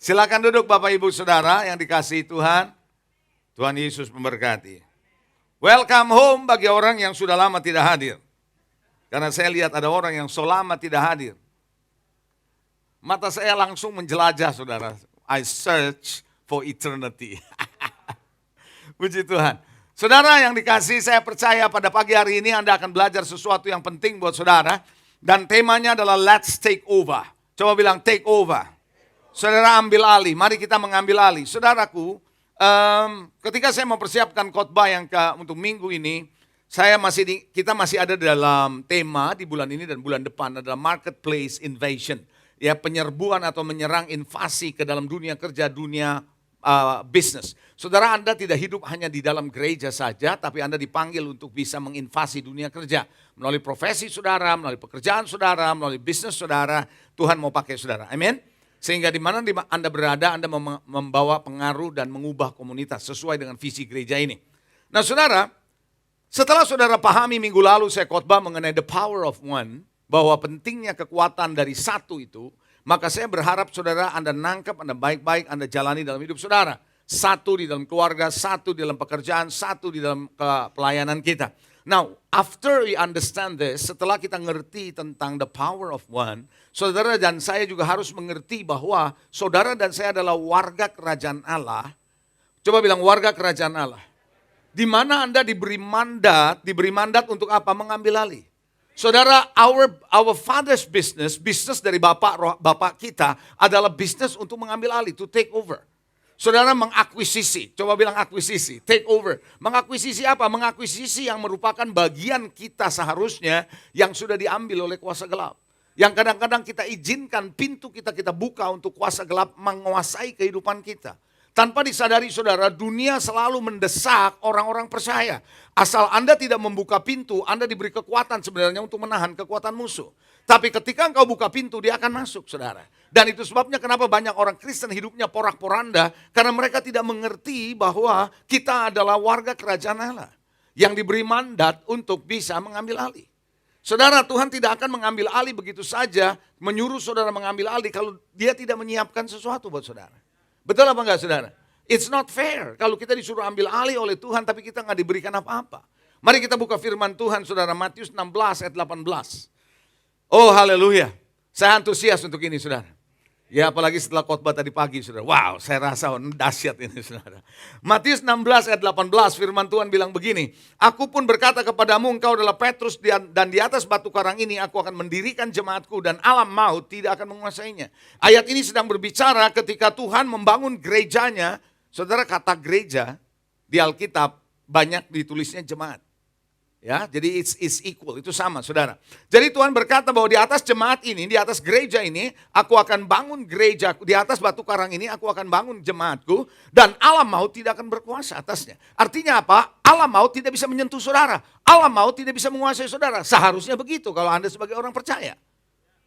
Silakan duduk Bapak Ibu Saudara yang dikasihi Tuhan. Tuhan Yesus memberkati. Welcome home bagi orang yang sudah lama tidak hadir. Karena saya lihat ada orang yang so lama tidak hadir. Mata saya langsung menjelajah saudara. I search for eternity. Puji Tuhan. Saudara yang dikasihi, saya percaya pada pagi hari ini Anda akan belajar sesuatu yang penting buat saudara. Dan temanya adalah let's take over. Coba bilang take over. Saudara ambil alih, mari kita mengambil alih. Saudaraku, ketika saya mempersiapkan khotbah yang untuk minggu ini, kita masih ada dalam tema di bulan ini dan bulan depan adalah marketplace invasion. Ya, penyerbuan atau menyerang invasi ke dalam dunia kerja, dunia bisnis. Saudara, Anda tidak hidup hanya di dalam gereja saja, tapi Anda dipanggil untuk bisa menginvasi dunia kerja. Melalui profesi saudara, melalui pekerjaan saudara, melalui bisnis saudara, Tuhan mau pakai saudara. Amin. Sehingga di mana Anda berada, Anda membawa pengaruh dan mengubah komunitas sesuai dengan visi gereja ini. Nah saudara, setelah saudara pahami minggu lalu saya khotbah mengenai the power of one, bahwa pentingnya kekuatan dari satu itu, maka saya berharap saudara Anda nangkep, Anda baik-baik, Anda jalani dalam hidup saudara. Satu di dalam keluarga, satu di dalam pekerjaan, satu di dalam pelayanan kita. Now, after we understand this, setelah kita ngerti tentang the power of one, saudara dan saya juga harus mengerti bahwa saudara dan saya adalah warga kerajaan Allah. Coba bilang warga kerajaan Allah. Di mana Anda diberi mandat untuk apa? Mengambil alih. Saudara, our father's business dari bapak kita adalah bisnis untuk mengambil alih, to take over. Saudara mengakuisisi, coba bilang akuisisi, take over. Mengakuisisi apa? Mengakuisisi yang merupakan bagian kita seharusnya yang sudah diambil oleh kuasa gelap. Yang kadang-kadang kita izinkan pintu kita buka untuk kuasa gelap menguasai kehidupan kita. Tanpa disadari saudara, dunia selalu mendesak orang-orang percaya. Asal Anda tidak membuka pintu, Anda diberi kekuatan sebenarnya untuk menahan kekuatan musuh. Tapi ketika engkau buka pintu, dia akan masuk saudara. Dan itu sebabnya kenapa banyak orang Kristen hidupnya porak-poranda. Karena mereka tidak mengerti bahwa kita adalah warga kerajaan Allah. Yang diberi mandat untuk bisa mengambil alih. Saudara, Tuhan tidak akan mengambil alih begitu saja, menyuruh saudara mengambil alih kalau dia tidak menyiapkan sesuatu buat saudara. Betul apa enggak saudara? It's not fair kalau kita disuruh ambil alih oleh Tuhan tapi kita enggak diberikan apa-apa. Mari kita buka firman Tuhan saudara, Matius 16 ayat 18. Oh haleluya, saya antusias untuk ini saudara. Ya apalagi setelah khotbah tadi pagi saudara. Wow, saya rasa dahsyat ini saudara. Matius 16 ayat 18 firman Tuhan bilang begini. Aku pun berkata kepadamu engkau adalah Petrus dan di atas batu karang ini aku akan mendirikan jemaatku dan alam maut tidak akan menguasainya. Ayat ini sedang berbicara ketika Tuhan membangun gerejanya. Saudara, kata gereja di Alkitab banyak ditulisnya jemaat. Ya, jadi it's equal, itu sama saudara. Jadi Tuhan berkata bahwa di atas jemaat ini, di atas gereja ini, aku akan bangun gereja, di atas batu karang ini aku akan bangun jemaatku, dan alam maut tidak akan berkuasa atasnya. Artinya apa? Alam maut tidak bisa menyentuh saudara, alam maut tidak bisa menguasai saudara. Seharusnya begitu kalau Anda sebagai orang percaya.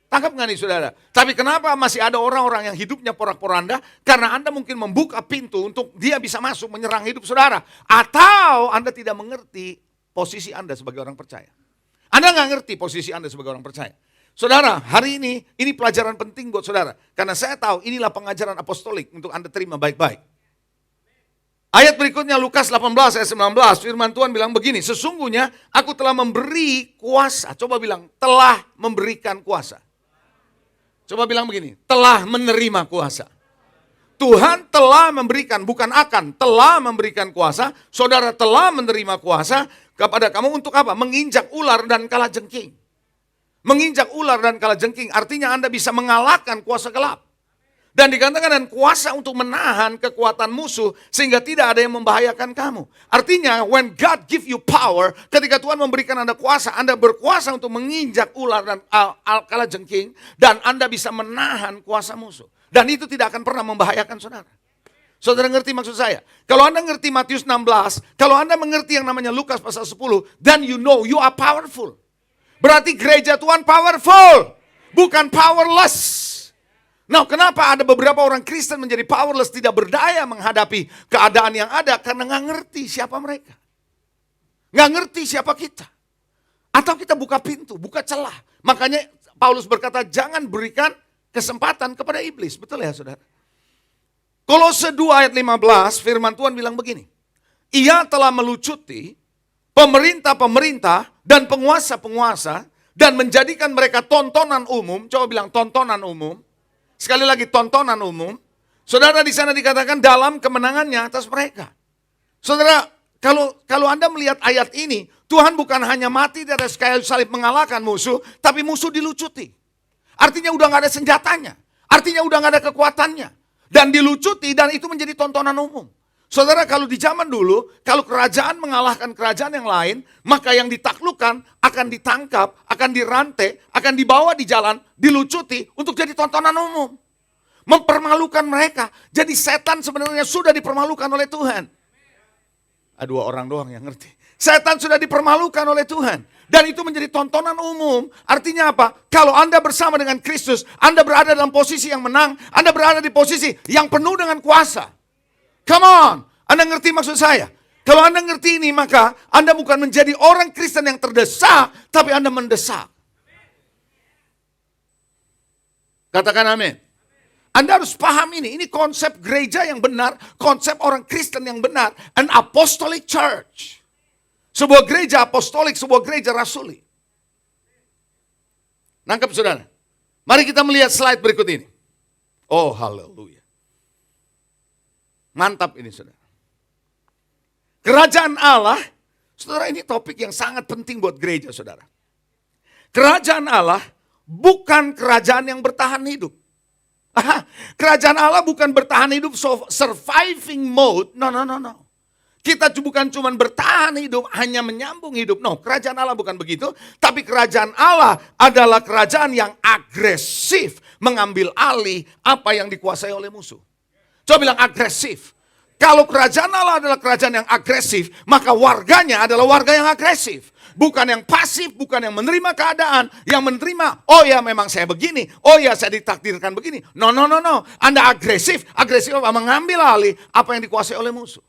Tangkap nggak nih saudara? Tapi kenapa masih ada orang-orang yang hidupnya porak-poranda? Karena Anda mungkin membuka pintu untuk dia bisa masuk menyerang hidup saudara. Atau Anda tidak mengerti posisi Anda sebagai orang percaya. Anda nggak ngerti posisi Anda sebagai orang percaya. Saudara, hari ini pelajaran penting buat saudara. Karena saya tahu inilah pengajaran apostolik untuk Anda terima baik-baik. Ayat berikutnya Lukas 18 ayat 19, firman Tuhan bilang begini. Sesungguhnya aku telah memberi kuasa. Coba bilang, telah memberikan kuasa. Coba bilang begini, telah menerima kuasa. Tuhan telah memberikan, bukan akan, telah memberikan kuasa. Saudara telah menerima kuasa kepada kamu untuk apa? Menginjak ular dan kalajengking. Menginjak ular dan kalajengking artinya Anda bisa mengalahkan kuasa gelap. Dan dikatakan dan kuasa untuk menahan kekuatan musuh sehingga tidak ada yang membahayakan kamu. Artinya when God give you power, ketika Tuhan memberikan Anda kuasa, Anda berkuasa untuk menginjak ular dan kalajengking dan Anda bisa menahan kuasa musuh. Dan itu tidak akan pernah membahayakan saudara. Saudara ngerti maksud saya? Kalau Anda ngerti Matius 16, kalau Anda mengerti yang namanya Lukas pasal 10, then you know you are powerful. Berarti gereja Tuhan powerful, bukan powerless. Nah, kenapa ada beberapa orang Kristen menjadi powerless, tidak berdaya menghadapi keadaan yang ada? Karena nggak ngerti siapa mereka. Nggak ngerti siapa kita. Atau kita buka pintu, buka celah. Makanya Paulus berkata, jangan berikan kesempatan kepada iblis. Betul ya saudara? Kolose 2 ayat 15, firman Tuhan bilang begini. Ia telah melucuti pemerintah-pemerintah dan penguasa-penguasa dan menjadikan mereka tontonan umum. Coba bilang tontonan umum. Sekali lagi tontonan umum. Saudara, di sana dikatakan dalam kemenangannya atas mereka. Saudara, kalau Anda melihat ayat ini, Tuhan bukan hanya mati di atas kayu salib mengalahkan musuh, tapi musuh dilucuti. Artinya udah gak ada senjatanya. Artinya udah gak ada kekuatannya. Dan dilucuti dan itu menjadi tontonan umum. Saudara, kalau di zaman dulu, kalau kerajaan mengalahkan kerajaan yang lain, maka yang ditaklukkan akan ditangkap, akan dirantai, akan dibawa di jalan, dilucuti untuk jadi tontonan umum. Mempermalukan mereka. Jadi setan sebenarnya sudah dipermalukan oleh Tuhan. Dua orang doang yang ngerti. Setan sudah dipermalukan oleh Tuhan. Dan itu menjadi tontonan umum. Artinya apa? Kalau Anda bersama dengan Kristus, Anda berada dalam posisi yang menang. Anda berada di posisi yang penuh dengan kuasa. Come on. Anda ngerti maksud saya? Kalau Anda ngerti ini, maka Anda bukan menjadi orang Kristen yang terdesak, tapi Anda mendesak. Katakan amin. Anda harus paham ini. Ini konsep gereja yang benar, konsep orang Kristen yang benar. An apostolic church. Sebuah gereja apostolik, sebuah gereja rasuli. Nangkep saudara? Mari kita melihat slide berikut ini. Oh haleluya. Mantap ini saudara. Kerajaan Allah, saudara, ini topik yang sangat penting buat gereja saudara. Kerajaan Allah bukan kerajaan yang bertahan hidup. Kerajaan Allah bukan bertahan hidup surviving mode. No. Kita bukan cuma bertahan hidup, hanya menyambung hidup. No, kerajaan Allah bukan begitu. Tapi kerajaan Allah adalah kerajaan yang agresif. Mengambil alih apa yang dikuasai oleh musuh. Coba bilang agresif. Kalau kerajaan Allah adalah kerajaan yang agresif, maka warganya adalah warga yang agresif. Bukan yang pasif, bukan yang menerima keadaan. Yang menerima, oh ya memang saya begini. Oh ya saya ditakdirkan begini. No. Anda agresif. Agresif apa? Mengambil alih apa yang dikuasai oleh musuh.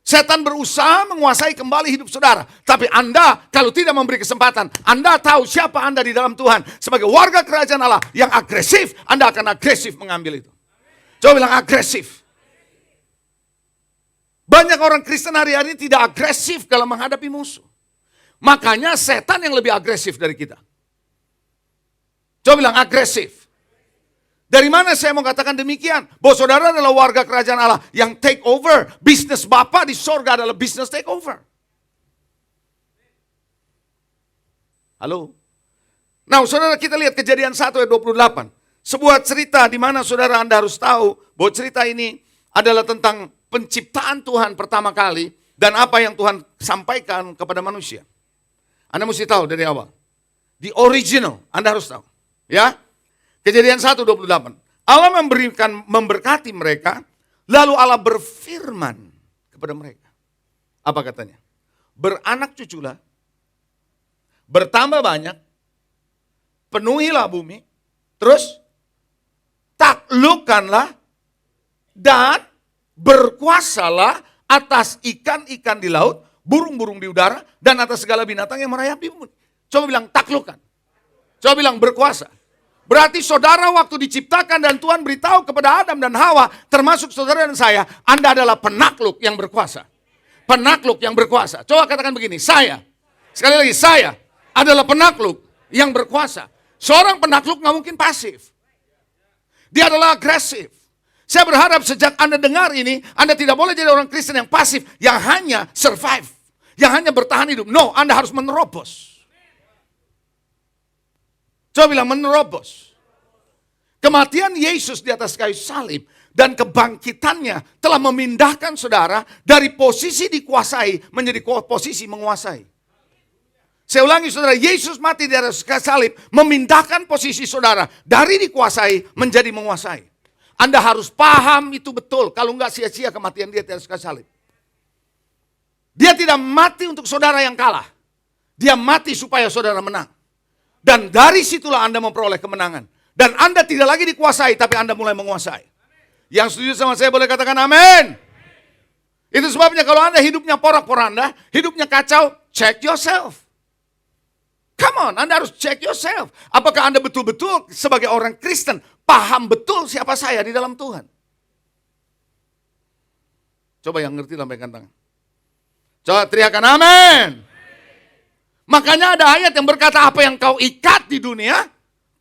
Setan berusaha menguasai kembali hidup saudara. Tapi Anda kalau tidak memberi kesempatan, Anda tahu siapa Anda di dalam Tuhan. Sebagai warga kerajaan Allah yang agresif, Anda akan agresif mengambil itu. Coba bilang agresif. Banyak orang Kristen hari-hari ini tidak agresif dalam menghadapi musuh. Makanya setan yang lebih agresif dari kita. Coba bilang agresif. Dari mana saya mau katakan demikian? Bahwa saudara adalah warga kerajaan Allah yang take over. Bisnis Bapa di sorga adalah bisnis take over. Halo? Nah saudara, kita lihat Kejadian 1 ayat 28. Sebuah cerita di mana saudara Anda harus tahu bahwa cerita ini adalah tentang penciptaan Tuhan pertama kali dan apa yang Tuhan sampaikan kepada manusia. Anda mesti tahu dari awal. The original, Anda harus tahu. Ya. Kejadian 1:28. Allah memberkati mereka, lalu Allah berfirman kepada mereka. Apa katanya? Beranak cuculah, bertambah banyak, penuhilah bumi, terus taklukkanlah dan berkuasalah atas ikan-ikan di laut, burung-burung di udara, dan atas segala binatang yang merayap di bumi. Coba bilang taklukkan. Coba bilang berkuasa. Berarti saudara waktu diciptakan dan Tuhan beritahu kepada Adam dan Hawa, termasuk saudara dan saya, Anda adalah penakluk yang berkuasa. Penakluk yang berkuasa. Coba katakan begini, saya, sekali lagi saya adalah penakluk yang berkuasa. Seorang penakluk gak mungkin pasif. Dia adalah agresif. Saya berharap sejak Anda dengar ini, Anda tidak boleh jadi orang Kristen yang pasif, yang hanya survive, yang hanya bertahan hidup. No, Anda harus menerobos. Coba bilang menerobos. Kematian Yesus di atas kayu salib dan kebangkitannya telah memindahkan saudara dari posisi dikuasai menjadi posisi menguasai. Saya ulangi saudara, Yesus mati di atas kayu salib memindahkan posisi saudara dari dikuasai menjadi menguasai. Anda harus paham itu betul. Kalau enggak sia-sia kematian dia di atas kayu salib. Dia tidak mati untuk saudara yang kalah. Dia mati supaya saudara menang. Dan dari situlah Anda memperoleh kemenangan. Dan Anda tidak lagi dikuasai, tapi Anda mulai menguasai. Yang setuju sama saya boleh katakan amin. Itu sebabnya kalau Anda hidupnya porak-poranda, hidupnya kacau, check yourself. Come on, Anda harus check yourself. Apakah Anda betul-betul sebagai orang Kristen paham betul siapa saya di dalam Tuhan? Coba yang ngerti lambaikan tangan. Coba teriakan amin. Makanya ada ayat yang berkata apa yang kau ikat di dunia,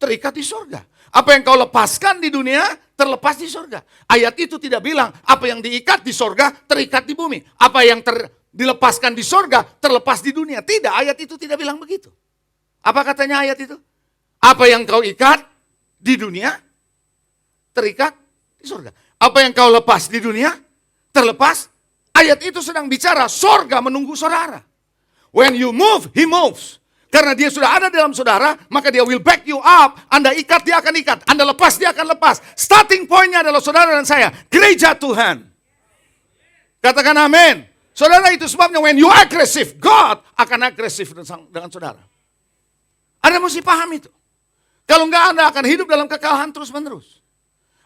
terikat di surga. Apa yang kau lepaskan di dunia, terlepas di surga. Ayat itu tidak bilang apa yang diikat di surga, terikat di bumi. Apa yang dilepaskan di surga, terlepas di dunia. Tidak, ayat itu tidak bilang begitu. Apa katanya ayat itu? Apa yang kau ikat di dunia, terikat di surga. Apa yang kau lepas di dunia, terlepas. Ayat itu sedang bicara surga menunggu saudara. When you move, he moves. Karena dia sudah ada dalam saudara, maka dia will back you up. Anda ikat, dia akan ikat. Anda lepas, dia akan lepas. Starting pointnya adalah saudara dan saya. Gereja Tuhan. Katakan amin. Saudara, itu sebabnya when you aggressive, God akan agresif dengan saudara. Anda mesti paham itu. Kalau enggak, Anda akan hidup dalam kekalahan terus-menerus.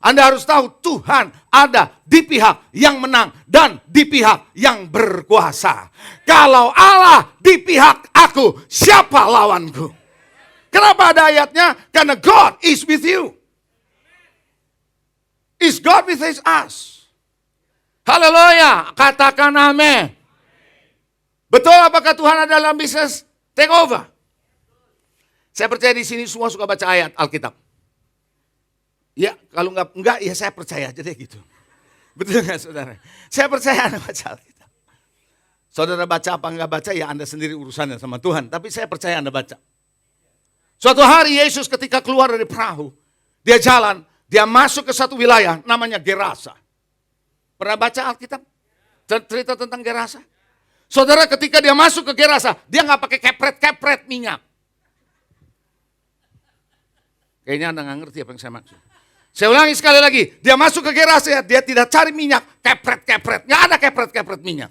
Anda harus tahu Tuhan ada di pihak yang menang dan di pihak yang berkuasa. Kalau Allah di pihak aku, siapa lawanku? Kenapa ada ayatnya? Karena God is with you. Is God with us? Haleluya, katakan amin. Betul apakah Tuhan ada dalam bisnis take over? Saya percaya di sini semua suka baca ayat Alkitab. Ya, kalau enggak, ya saya percaya aja deh gitu. Betul enggak saudara? Saya percaya Anda baca Alkitab. Saudara baca apa enggak baca, ya Anda sendiri urusannya sama Tuhan. Tapi saya percaya Anda baca. Suatu hari Yesus ketika keluar dari perahu, dia jalan, dia masuk ke satu wilayah namanya Gerasa. Pernah baca Alkitab? Cerita tentang Gerasa? Saudara ketika dia masuk ke Gerasa, dia enggak pakai kepret-kepret minyak. Kayaknya Anda enggak ngerti apa yang saya maksud. Saya ulangi sekali lagi, dia masuk ke Gerasa, dia tidak cari minyak, kepret-kepret. Nggak ada kepret-kepret minyak.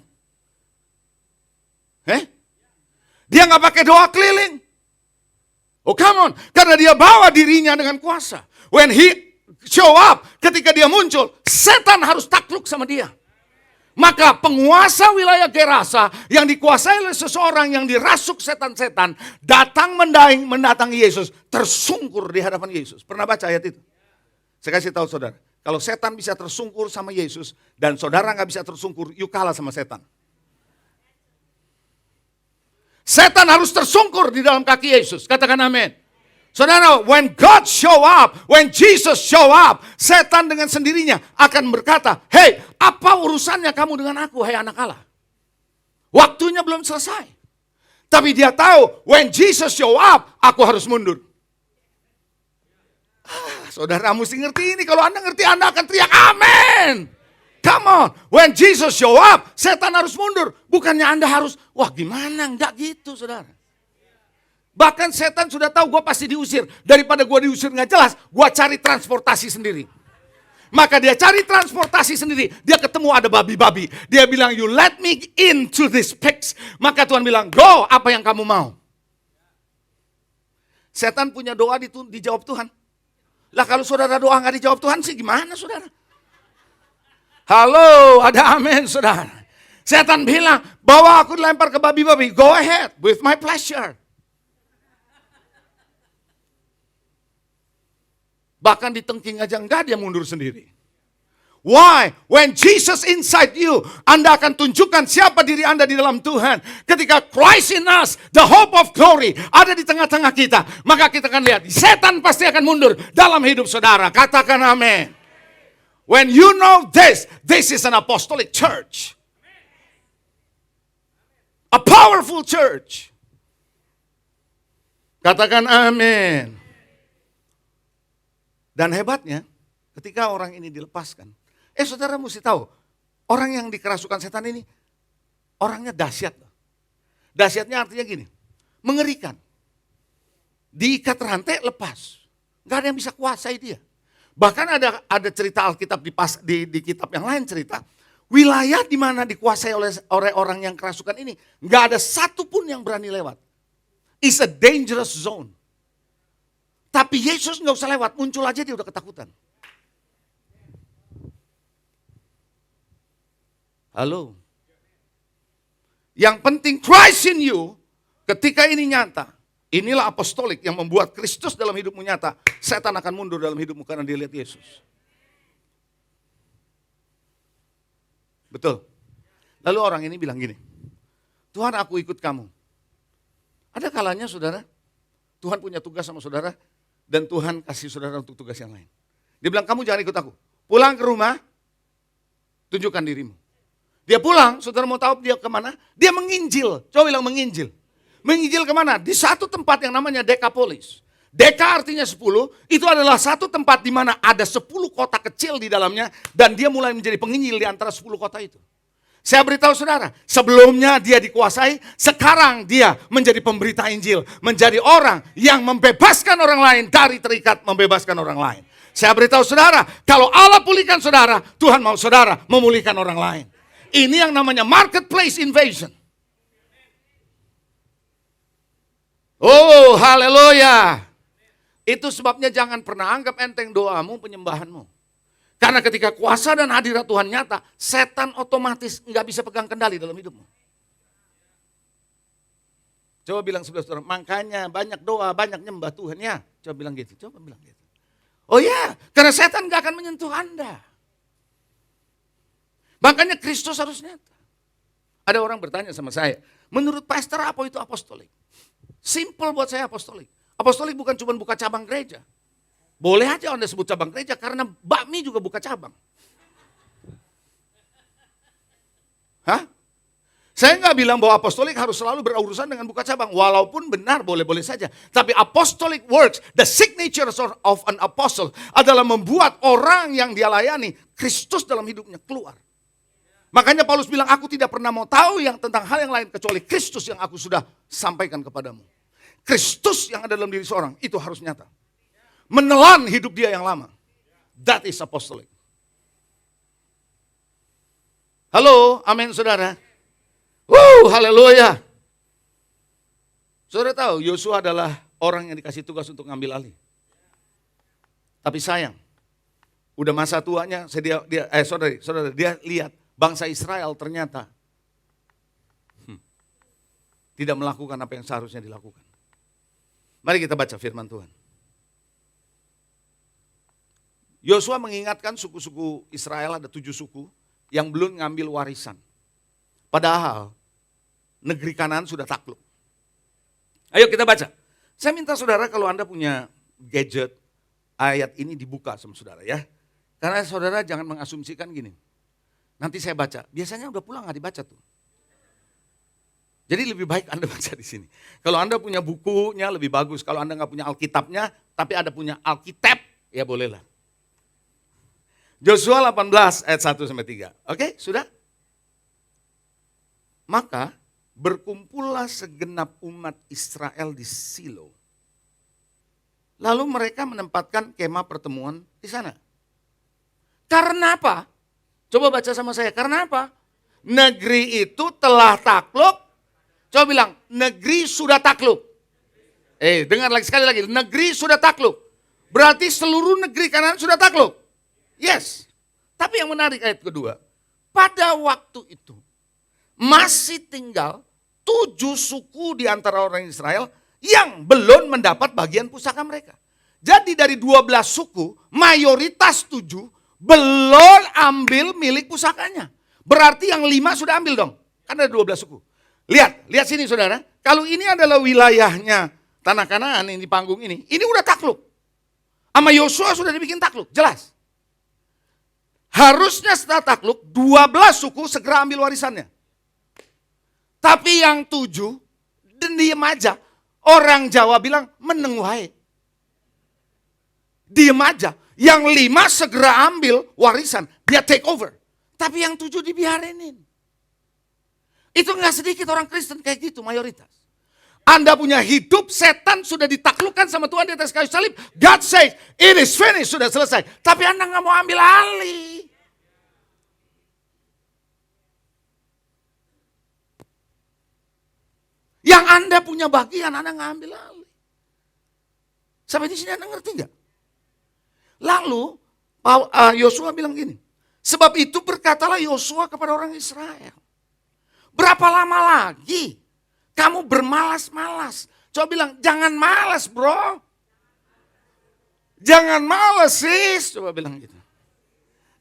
Dia nggak pakai doa keliling. Oh come on, karena dia bawa dirinya dengan kuasa. When he show up, ketika dia muncul, setan harus takluk sama dia. Maka penguasa wilayah Gerasa yang dikuasai oleh seseorang yang dirasuk setan-setan, datang mendatangi Yesus, tersungkur di hadapan Yesus. Pernah baca ayat itu? Saya kasih tahu saudara, kalau setan bisa tersungkur sama Yesus dan saudara nggak bisa tersungkur, you kalah sama setan. Setan harus tersungkur di dalam kaki Yesus. Katakan amin. Saudara, when God show up, when Jesus show up, setan dengan sendirinya akan berkata, hey, apa urusannya kamu dengan aku, hai anak Allah? Waktunya belum selesai. Tapi dia tahu, when Jesus show up, aku harus mundur. Saudara mesti ngerti ini. Kalau Anda ngerti, Anda akan teriak amin. Come on. When Jesus show up, setan harus mundur. Bukannya Anda harus, wah gimana, enggak gitu saudara. Bahkan setan sudah tahu gue pasti diusir. Daripada gue diusir nggak jelas, gue cari transportasi sendiri. Maka dia cari transportasi sendiri. Dia ketemu ada babi-babi. Dia bilang, you let me into this pigs. Maka Tuhan bilang, go, apa yang kamu mau. Setan punya doa dijawab Tuhan. Lah kalau saudara doa nggak dijawab Tuhan sih gimana saudara? Halo, ada amin saudara. Setan bilang, bawa aku dilempar ke babi-babi. Go ahead, with my pleasure. Bahkan ditengking aja enggak, dia mundur sendiri. Why? When Jesus inside you, Anda akan tunjukkan siapa diri Anda di dalam Tuhan. Ketika Christ in us, the hope of glory, ada di tengah-tengah kita. Maka kita akan lihat, setan pasti akan mundur dalam hidup saudara. Katakan amin. When you know this is an apostolic church. A powerful church. Katakan amin. Dan hebatnya, ketika orang ini dilepaskan, saudara mesti tahu, orang yang dikerasukan setan ini, orangnya dahsyat. Dahsyatnya artinya gini, mengerikan. Diikat rantai, lepas. Gak ada yang bisa kuasai dia. Bahkan ada cerita Alkitab di kitab yang lain cerita, wilayah di mana dikuasai oleh orang yang kerasukan ini, gak ada satupun yang berani lewat. It's a dangerous zone. Tapi Yesus gak usah lewat, muncul aja dia udah ketakutan. Halo. Yang penting Christ in you, ketika ini nyata, inilah apostolik yang membuat Kristus dalam hidupmu nyata, setan akan mundur dalam hidupmu karena dia lihat Yesus. Betul. Lalu orang ini bilang gini, Tuhan aku ikut kamu. Ada kalanya saudara, Tuhan punya tugas sama saudara, dan Tuhan kasih saudara untuk tugas yang lain. Dia bilang, kamu jangan ikut aku. Pulang ke rumah, tunjukkan dirimu. Dia pulang, saudara mau tahu dia kemana? Dia menginjil. Coba bilang menginjil. Menginjil kemana? Di satu tempat yang namanya Decapolis. Deka artinya 10, itu adalah satu tempat di mana ada 10 kota kecil di dalamnya, dan dia mulai menjadi penginjil di antara 10 kota itu. Saya beritahu saudara, sebelumnya dia dikuasai, sekarang dia menjadi pemberita Injil. Menjadi orang yang membebaskan orang lain dari terikat membebaskan orang lain. Saya beritahu saudara, kalau Allah pulihkan saudara, Tuhan mau saudara memulihkan orang lain. Ini yang namanya marketplace invasion. Oh, haleluya. Itu sebabnya jangan pernah anggap enteng doamu, penyembahanmu. Karena ketika kuasa dan hadirat Tuhan nyata, setan otomatis nggak bisa pegang kendali dalam hidupmu. Coba bilang sebelah saudara, makanya banyak doa, banyak nyembah Tuhan ya. Coba bilang gitu, coba bilang gitu. Oh ya, karena setan nggak akan menyentuh Anda. Makanya Kristus harus nyata. Ada orang bertanya sama saya, menurut pastor apa itu apostolik? Simple buat saya apostolik. Apostolik bukan cuma buka cabang gereja. Boleh aja Anda sebut cabang gereja karena bakmi juga buka cabang. Hah? Saya nggak bilang bahwa apostolik harus selalu berurusan dengan buka cabang. Walaupun benar boleh-boleh saja. Tapi apostolic works, the signature of an apostle adalah membuat orang yang dia layani, Kristus dalam hidupnya keluar. Makanya Paulus bilang, aku tidak pernah mau tahu yang tentang hal yang lain kecuali Kristus yang aku sudah sampaikan kepadamu. Kristus yang ada dalam diri seorang, itu harus nyata. Menelan hidup dia yang lama. That is apostolic. Halo, amin saudara. Haleluya. Saudara tahu Yosua adalah orang yang dikasih tugas untuk ngambil alih. Tapi sayang, udah masa tuanya, saudara, dia lihat bangsa Israel ternyata tidak melakukan apa yang seharusnya dilakukan. Mari kita baca firman Tuhan. Yosua mengingatkan suku-suku Israel, ada 7 suku yang belum ngambil warisan. Padahal negeri Kanaan sudah takluk. Ayo kita baca. Saya minta saudara kalau Anda punya gadget, ayat ini dibuka sama saudara ya. Karena saudara jangan mengasumsikan gini. Nanti saya baca, biasanya udah pulang nggak dibaca tuh. Jadi lebih baik Anda baca di sini. Kalau Anda punya bukunya lebih bagus. Kalau Anda nggak punya Alkitabnya, tapi Anda punya Alkitab, ya bolehlah. Yosua 18 ayat 1-3. Oke, sudah? Maka berkumpullah segenap umat Israel di Silo. Lalu mereka menempatkan kemah pertemuan di sana. Karena apa? Coba baca sama saya, karena apa? Negeri itu telah takluk. Coba bilang, negeri sudah takluk. Dengar lagi sekali lagi, negeri sudah takluk. Berarti seluruh negeri Kanaan sudah takluk. Yes. Tapi yang menarik ayat kedua, pada waktu itu masih tinggal 7 suku di antara orang Israel yang belum mendapat bagian pusaka mereka. Jadi dari 12 suku, mayoritas 7 belum ambil milik pusakanya. Berarti yang 5 sudah ambil dong. Kan ada 12 suku. Lihat sini saudara. Kalau ini adalah wilayahnya tanah Kanaan yang di panggung ini udah takluk. Sama Yosua sudah dibikin takluk, jelas. Harusnya setelah takluk 12 suku segera ambil warisannya. Tapi yang 7 dan diem aja. Orang Jawa bilang meneng wae. Diem aja. Yang 5 segera ambil warisan, dia take over. Tapi yang 7 dibiarinin. Itu gak sedikit orang Kristen kayak gitu mayoritas. Anda punya hidup, setan sudah ditaklukkan sama Tuhan di atas kayu salib. God says, it is finished, sudah selesai. Tapi Anda gak mau ambil alih. Yang Anda punya bagian, Anda nggak ambil alih. Sampai di sini Anda ngerti nggak? Lalu Yosua bilang gini, sebab itu berkatalah Yosua kepada orang Israel, berapa lama lagi kamu bermalas-malas? Coba bilang, jangan malas bro. Jangan malas sis, coba bilang gitu.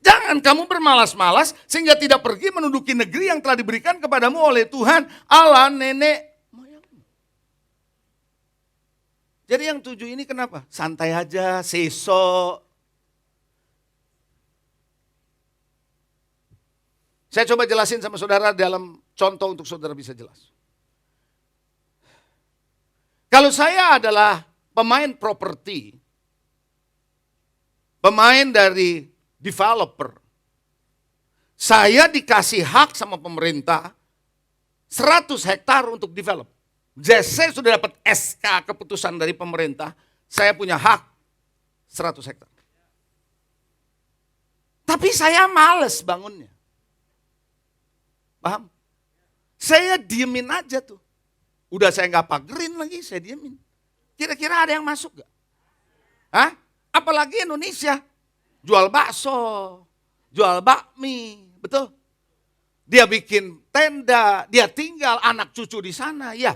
Jangan kamu bermalas-malas sehingga tidak pergi menduduki negeri yang telah diberikan kepadamu oleh Tuhan Allah nenek moyangmu. Jadi yang 7 ini kenapa? Santai aja, sesok. Saya coba jelasin sama saudara dalam contoh untuk saudara bisa jelas. Kalau saya adalah pemain properti, pemain dari developer, saya dikasih hak sama pemerintah 100 hektar untuk develop. Jadi saya sudah dapat SK keputusan dari pemerintah, saya punya hak 100 hektar. Tapi saya males bangunnya. Paham? Saya diemin aja tuh. Udah saya nggak pagerin lagi, saya diemin. Kira-kira ada yang masuk gak? Hah? Apalagi Indonesia. Jual bakso, jual bakmi, betul? Dia bikin tenda, dia tinggal anak cucu di sana, ya.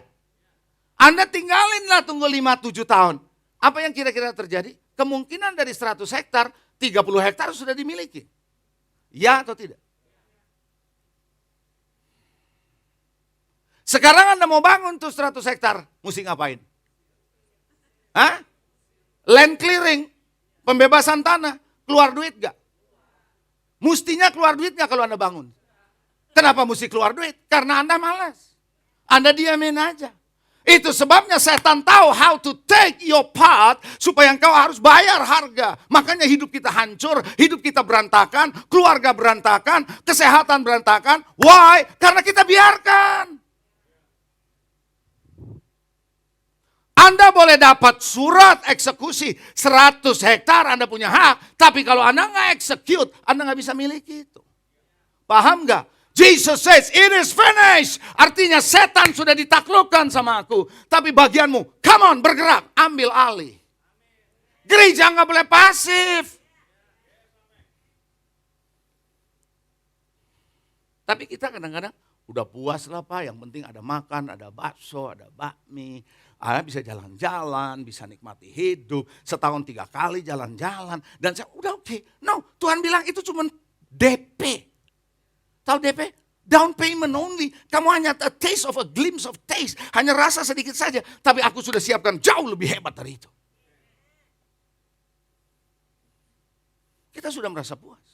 Anda tinggalin lah tunggu 5-7 tahun. Apa yang kira-kira terjadi? Kemungkinan dari 100 hektar, 30 hektar sudah dimiliki. Ya atau tidak? Sekarang Anda mau bangun tuh 100 hektar, mesti ngapain? Hah? Land clearing, pembebasan tanah, keluar duit gak? Mustinya keluar duit gak kalau Anda bangun? Kenapa mesti keluar duit? Karena Anda malas. Anda diamin aja. Itu sebabnya setan tahu how to take your part supaya engkau harus bayar harga. Makanya hidup kita hancur, hidup kita berantakan, keluarga berantakan, kesehatan berantakan. Why? Karena kita biarkan. Anda boleh dapat surat eksekusi 100 hektar Anda punya hak. Tapi kalau Anda nggak execute, Anda nggak bisa miliki itu. Paham nggak? Jesus says, it is finished. Artinya setan sudah ditaklukkan sama aku. Tapi bagianmu, come on bergerak, ambil alih. Gereja nggak boleh pasif. Tapi kita kadang-kadang udah puas lah Pak, yang penting ada makan, ada bakso, ada bakmi. Anda bisa jalan-jalan, bisa nikmati hidup. Setahun 3 kali jalan-jalan. Dan saya udah oke. No, Tuhan bilang itu cuma DP. Tahu DP? Down payment only. Kamu hanya a taste of a glimpse of taste. Hanya rasa sedikit saja. Tapi aku sudah siapkan jauh lebih hebat dari itu. Kita sudah merasa puas.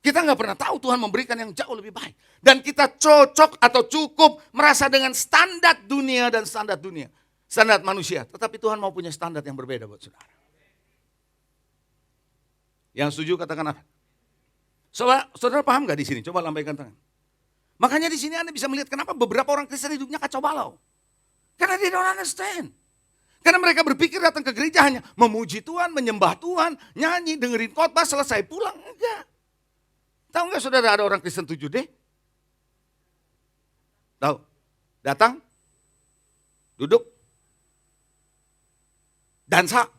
Kita nggak pernah tahu Tuhan memberikan yang jauh lebih baik. Dan kita cocok atau cukup merasa dengan standar dunia dan standar dunia. Standar manusia. Tetapi Tuhan mau punya standar yang berbeda buat saudara. Yang setuju katakan apa? Saudara paham gak di sini? Coba lambaikan tangan. Makanya di sini Anda bisa melihat kenapa beberapa orang Kristen hidupnya kacau balau. Karena they don't understand. Karena mereka berpikir datang ke gereja hanya memuji Tuhan, menyembah Tuhan, nyanyi, dengerin khotbah, selesai pulang. Enggak. Tahu nggak saudara ada orang Kristen 7D? Tahu? Datang, duduk, dansa,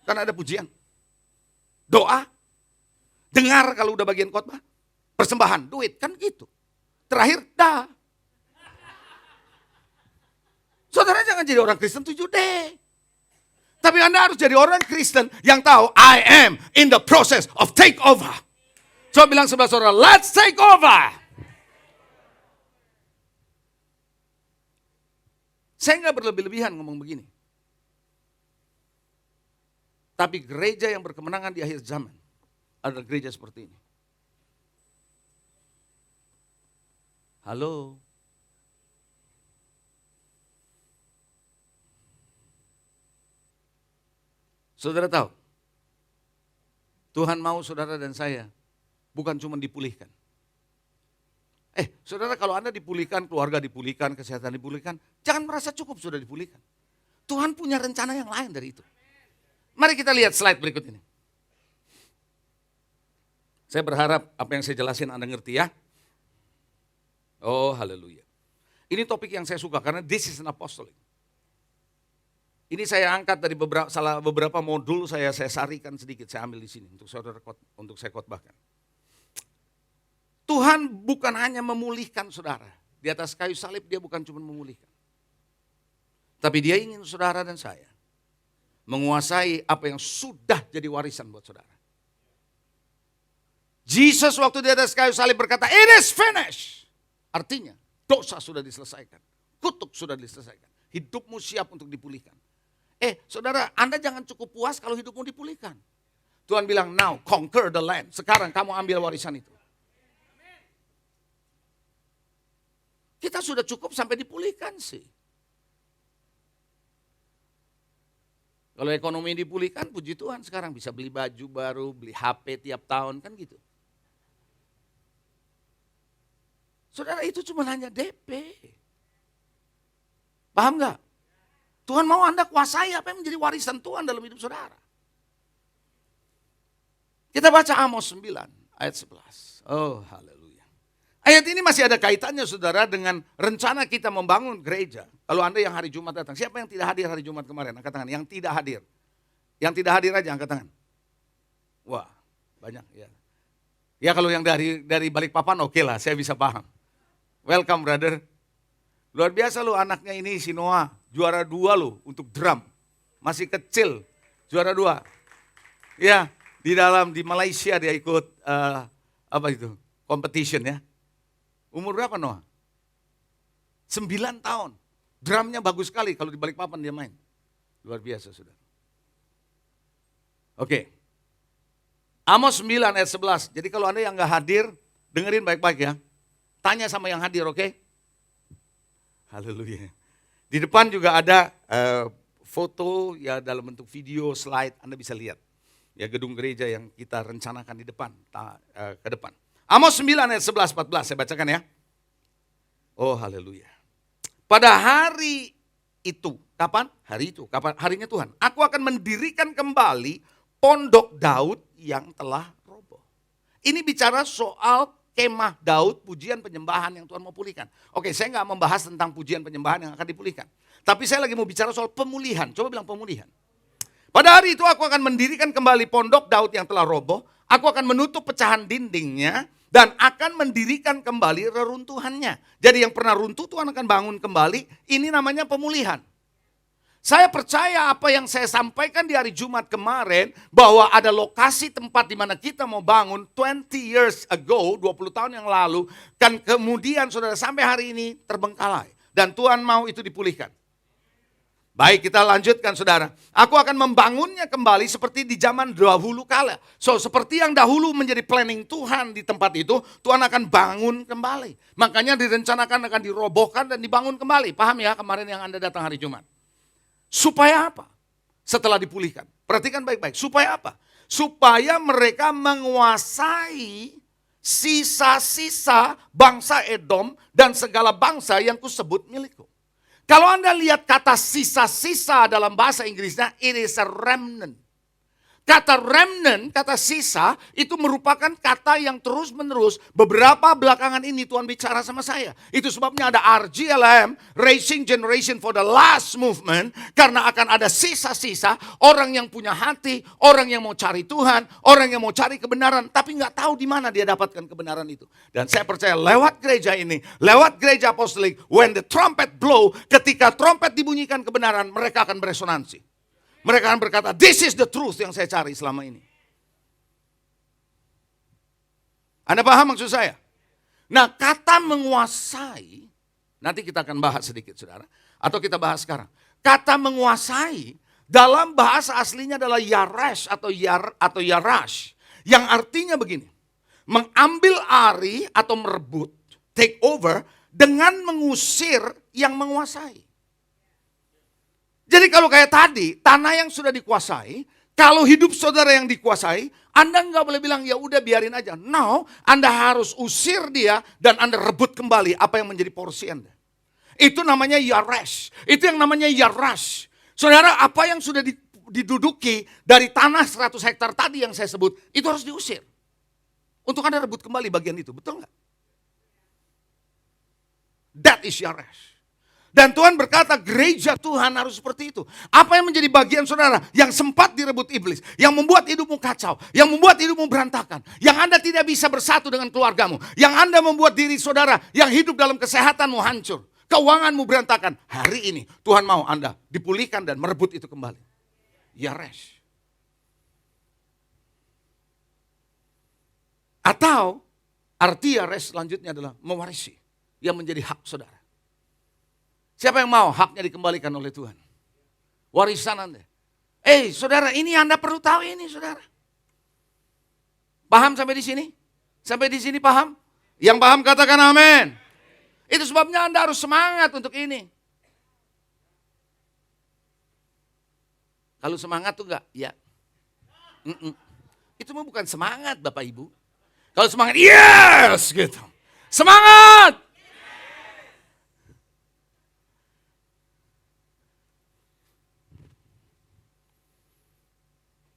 kan ada pujian, doa, dengar kalau udah bagian khotbah, persembahan, duit, kan gitu. Terakhir, dah. Saudara jangan jadi orang Kristen 7D. Tapi Anda harus jadi orang Kristen yang tahu, I am in the process of takeover. Coba bilang sebelah saudara, let's take over. Saya nggak berlebih-lebihan ngomong begini. Tapi gereja yang berkemenangan di akhir zaman adalah gereja seperti ini. Halo. Saudara tahu, Tuhan mau saudara dan saya bukan cuma dipulihkan. Saudara kalau Anda dipulihkan, keluarga dipulihkan, kesehatan dipulihkan, jangan merasa cukup sudah dipulihkan. Tuhan punya rencana yang lain dari itu. Mari kita lihat slide berikut ini. Saya berharap apa yang saya jelasin Anda ngerti ya. Oh haleluya. Ini topik yang saya suka karena this is an apostolic. Ini saya angkat dari beberapa modul saya sarikan sedikit, saya ambil di sini untuk saya khotbahkan. Tuhan bukan hanya memulihkan saudara. Di atas kayu salib dia bukan cuma memulihkan. Tapi dia ingin saudara dan saya menguasai apa yang sudah jadi warisan buat saudara. Jesus waktu di atas kayu salib berkata, "It is finished." Artinya, dosa sudah diselesaikan. Kutuk sudah diselesaikan. Hidupmu siap untuk dipulihkan. Saudara, Anda jangan cukup puas kalau hidupmu dipulihkan. Tuhan bilang, now conquer the land. Sekarang kamu ambil warisan itu. Kita sudah cukup sampai dipulihkan sih. Kalau ekonomi dipulihkan, puji Tuhan sekarang bisa beli baju baru, beli HP tiap tahun, kan gitu. Saudara, itu cuma hanya DP. Paham gak? Tuhan mau Anda kuasai apa yang menjadi warisan Tuhan dalam hidup saudara. Kita baca Amos 9 ayat 11. Oh haleluya. Ayat ini masih ada kaitannya saudara dengan rencana kita membangun gereja. Kalau Anda yang hari Jumat datang, siapa yang tidak hadir hari Jumat kemarin? Angkat tangan. Yang tidak hadir. Yang tidak hadir aja angkat tangan. Wah banyak ya. Ya kalau yang dari Balikpapan oke lah, saya bisa paham. Welcome brother. Luar biasa lo anaknya ini si Noah, juara 2 lo untuk drum. Masih kecil, juara 2. Ya, di Malaysia dia ikut competition ya. Umur berapa Noah? 9 tahun. Drumnya bagus sekali kalau di Balikpapan dia main. Luar biasa saudara. Oke. Amos 9 ayat 11. Jadi kalau Anda yang gak hadir, dengerin baik-baik ya. Tanya sama yang hadir, oke? Haleluya. Di depan juga ada foto ya dalam bentuk video, slide, Anda bisa lihat. Ya gedung gereja yang kita rencanakan di depan, ke depan. Amos 9 ayat 11, 14, saya bacakan ya. Oh haleluya. Pada hari itu, kapan? Hari itu, kapan? Harinya Tuhan. Aku akan mendirikan kembali pondok Daud yang telah roboh. Ini bicara soal kemah Daud, pujian penyembahan yang Tuhan mau pulihkan. Oke, saya nggak membahas tentang pujian penyembahan yang akan dipulihkan. Tapi saya lagi mau bicara soal pemulihan. Coba bilang pemulihan. Pada hari itu aku akan mendirikan kembali pondok Daud yang telah roboh. Aku akan menutup pecahan dindingnya dan akan mendirikan kembali reruntuhannya. Jadi yang pernah runtuh Tuhan akan bangun kembali. Ini namanya pemulihan. Saya percaya apa yang saya sampaikan di hari Jumat kemarin, bahwa ada lokasi tempat di mana kita mau bangun 20 years ago, 20 tahun yang lalu, kan kemudian saudara sampai hari ini terbengkalai. Dan Tuhan mau itu dipulihkan. Baik, kita lanjutkan saudara. Aku akan membangunnya kembali seperti di zaman dahulu kala. So, seperti yang dahulu menjadi planning Tuhan di tempat itu, Tuhan akan bangun kembali. Makanya direncanakan akan dirobohkan dan dibangun kembali. Paham ya kemarin yang Anda datang hari Jumat? Supaya apa? Setelah dipulihkan. Perhatikan baik-baik. Supaya apa? Supaya mereka menguasai sisa-sisa bangsa Edom dan segala bangsa yang kusebut milikku. Kalau Anda lihat kata sisa-sisa dalam bahasa Inggrisnya, it is a remnant. Kata remnant, kata sisa, itu merupakan kata yang terus-menerus beberapa belakangan ini Tuhan bicara sama saya. Itu sebabnya ada RGLM, Raising Generation for the Last Movement, karena akan ada sisa-sisa orang yang punya hati, orang yang mau cari Tuhan, orang yang mau cari kebenaran, tapi nggak tahu di mana dia dapatkan kebenaran itu. Dan saya percaya lewat gereja ini, lewat gereja apostolik, when the trumpet blow, ketika trompet dibunyikan kebenaran, mereka akan beresonansi. Mereka akan berkata, this is the truth yang saya cari selama ini. Anda paham maksud saya? Nah, kata menguasai, nanti kita akan bahas sedikit saudara. Atau kita bahas sekarang. Kata menguasai, dalam bahasa aslinya adalah yaresh atau yarash. Yang artinya begini, mengambil alih atau merebut, take over, dengan mengusir yang menguasai. Jadi kalau kayak tadi, tanah yang sudah dikuasai, kalau hidup saudara yang dikuasai, Anda nggak boleh bilang ya udah biarin aja. No, Anda harus usir dia dan Anda rebut kembali apa yang menjadi porsi Anda. Itu namanya yaresh. Itu yang namanya yarash. Saudara, apa yang sudah diduduki dari tanah 100 hektar tadi yang saya sebut, itu harus diusir. Untuk Anda rebut kembali bagian itu, betul nggak? That is yaresh. Dan Tuhan berkata gereja Tuhan harus seperti itu. Apa yang menjadi bagian saudara yang sempat direbut iblis, yang membuat hidupmu kacau, yang membuat hidupmu berantakan, yang Anda tidak bisa bersatu dengan keluargamu, yang Anda membuat diri saudara yang hidup dalam kesehatanmu hancur, keuanganmu berantakan. Hari ini Tuhan mau Anda dipulihkan dan merebut itu kembali. Yaresh. Atau arti res selanjutnya adalah mewarisi yang menjadi hak saudara. Siapa yang mau haknya dikembalikan oleh Tuhan? Warisan Anda. Saudara, ini Anda perlu tahu ini, saudara. Paham sampai di sini? Sampai di sini paham? Yang paham katakan amin. Itu sebabnya Anda harus semangat untuk ini. Kalau semangat tuh enggak? Ya. Itu mah bukan semangat Bapak Ibu. Kalau semangat, yes gitu. Semangat!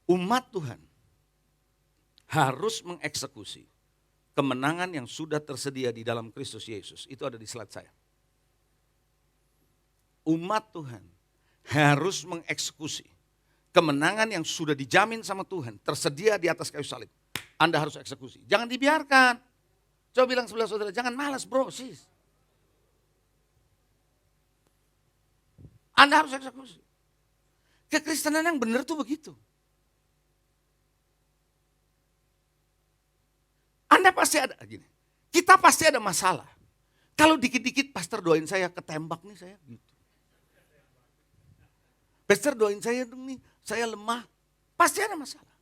Umat Tuhan harus mengeksekusi kemenangan yang sudah tersedia di dalam Kristus Yesus. Itu ada di slide saya. Umat Tuhan harus mengeksekusi kemenangan yang sudah dijamin sama Tuhan, tersedia di atas kayu salib. Anda harus eksekusi. Jangan dibiarkan. Coba bilang sebelah saudara, jangan malas bro, sis. Anda harus eksekusi. Kekristenan yang benar tuh begitu. Anda pasti ada gini. Kita pasti ada masalah. Kalau dikit-dikit pastor doain saya ketembak nih saya gitu. Pastor doain saya dong nih, saya lemah. Pasti ada masalah.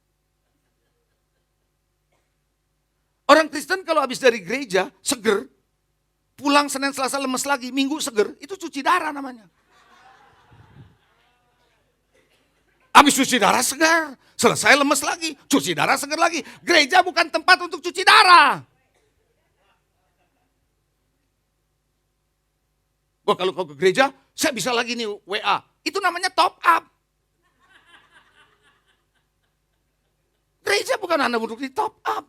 Orang Kristen kalau habis dari gereja seger, pulang Senin Selasa lemes lagi, Minggu seger, itu cuci darah namanya. Habis cuci darah segar, selesai lemes lagi, cuci darah segar lagi. Gereja bukan tempat untuk cuci darah. Wah, kalau kau ke gereja, saya bisa lagi nih WA. Itu namanya top up. Gereja bukan Anda untuk di top up.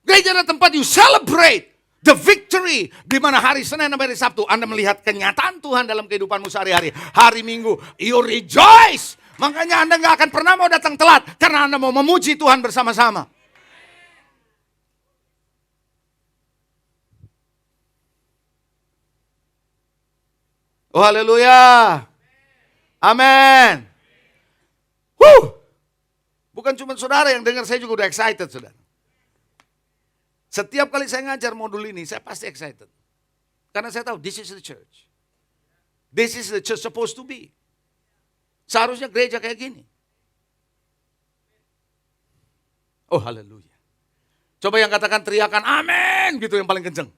Gereja adalah tempat you celebrate the victory. Di mana hari Senin sampai hari Sabtu Anda melihat kenyataan Tuhan dalam kehidupanmu sehari-hari. Hari Minggu, you rejoice. Makanya Anda gak akan pernah mau datang telat. Karena Anda mau memuji Tuhan bersama-sama. Oh haleluya. Amin. Bukan cuma saudara yang dengar, saya juga udah excited saudara. Setiap kali saya ngajar modul ini, saya pasti excited. Karena saya tahu, this is the church. This is the church supposed to be. Seharusnya gereja kayak gini. Oh haleluya. Coba yang katakan teriakan amin gitu yang paling kenceng.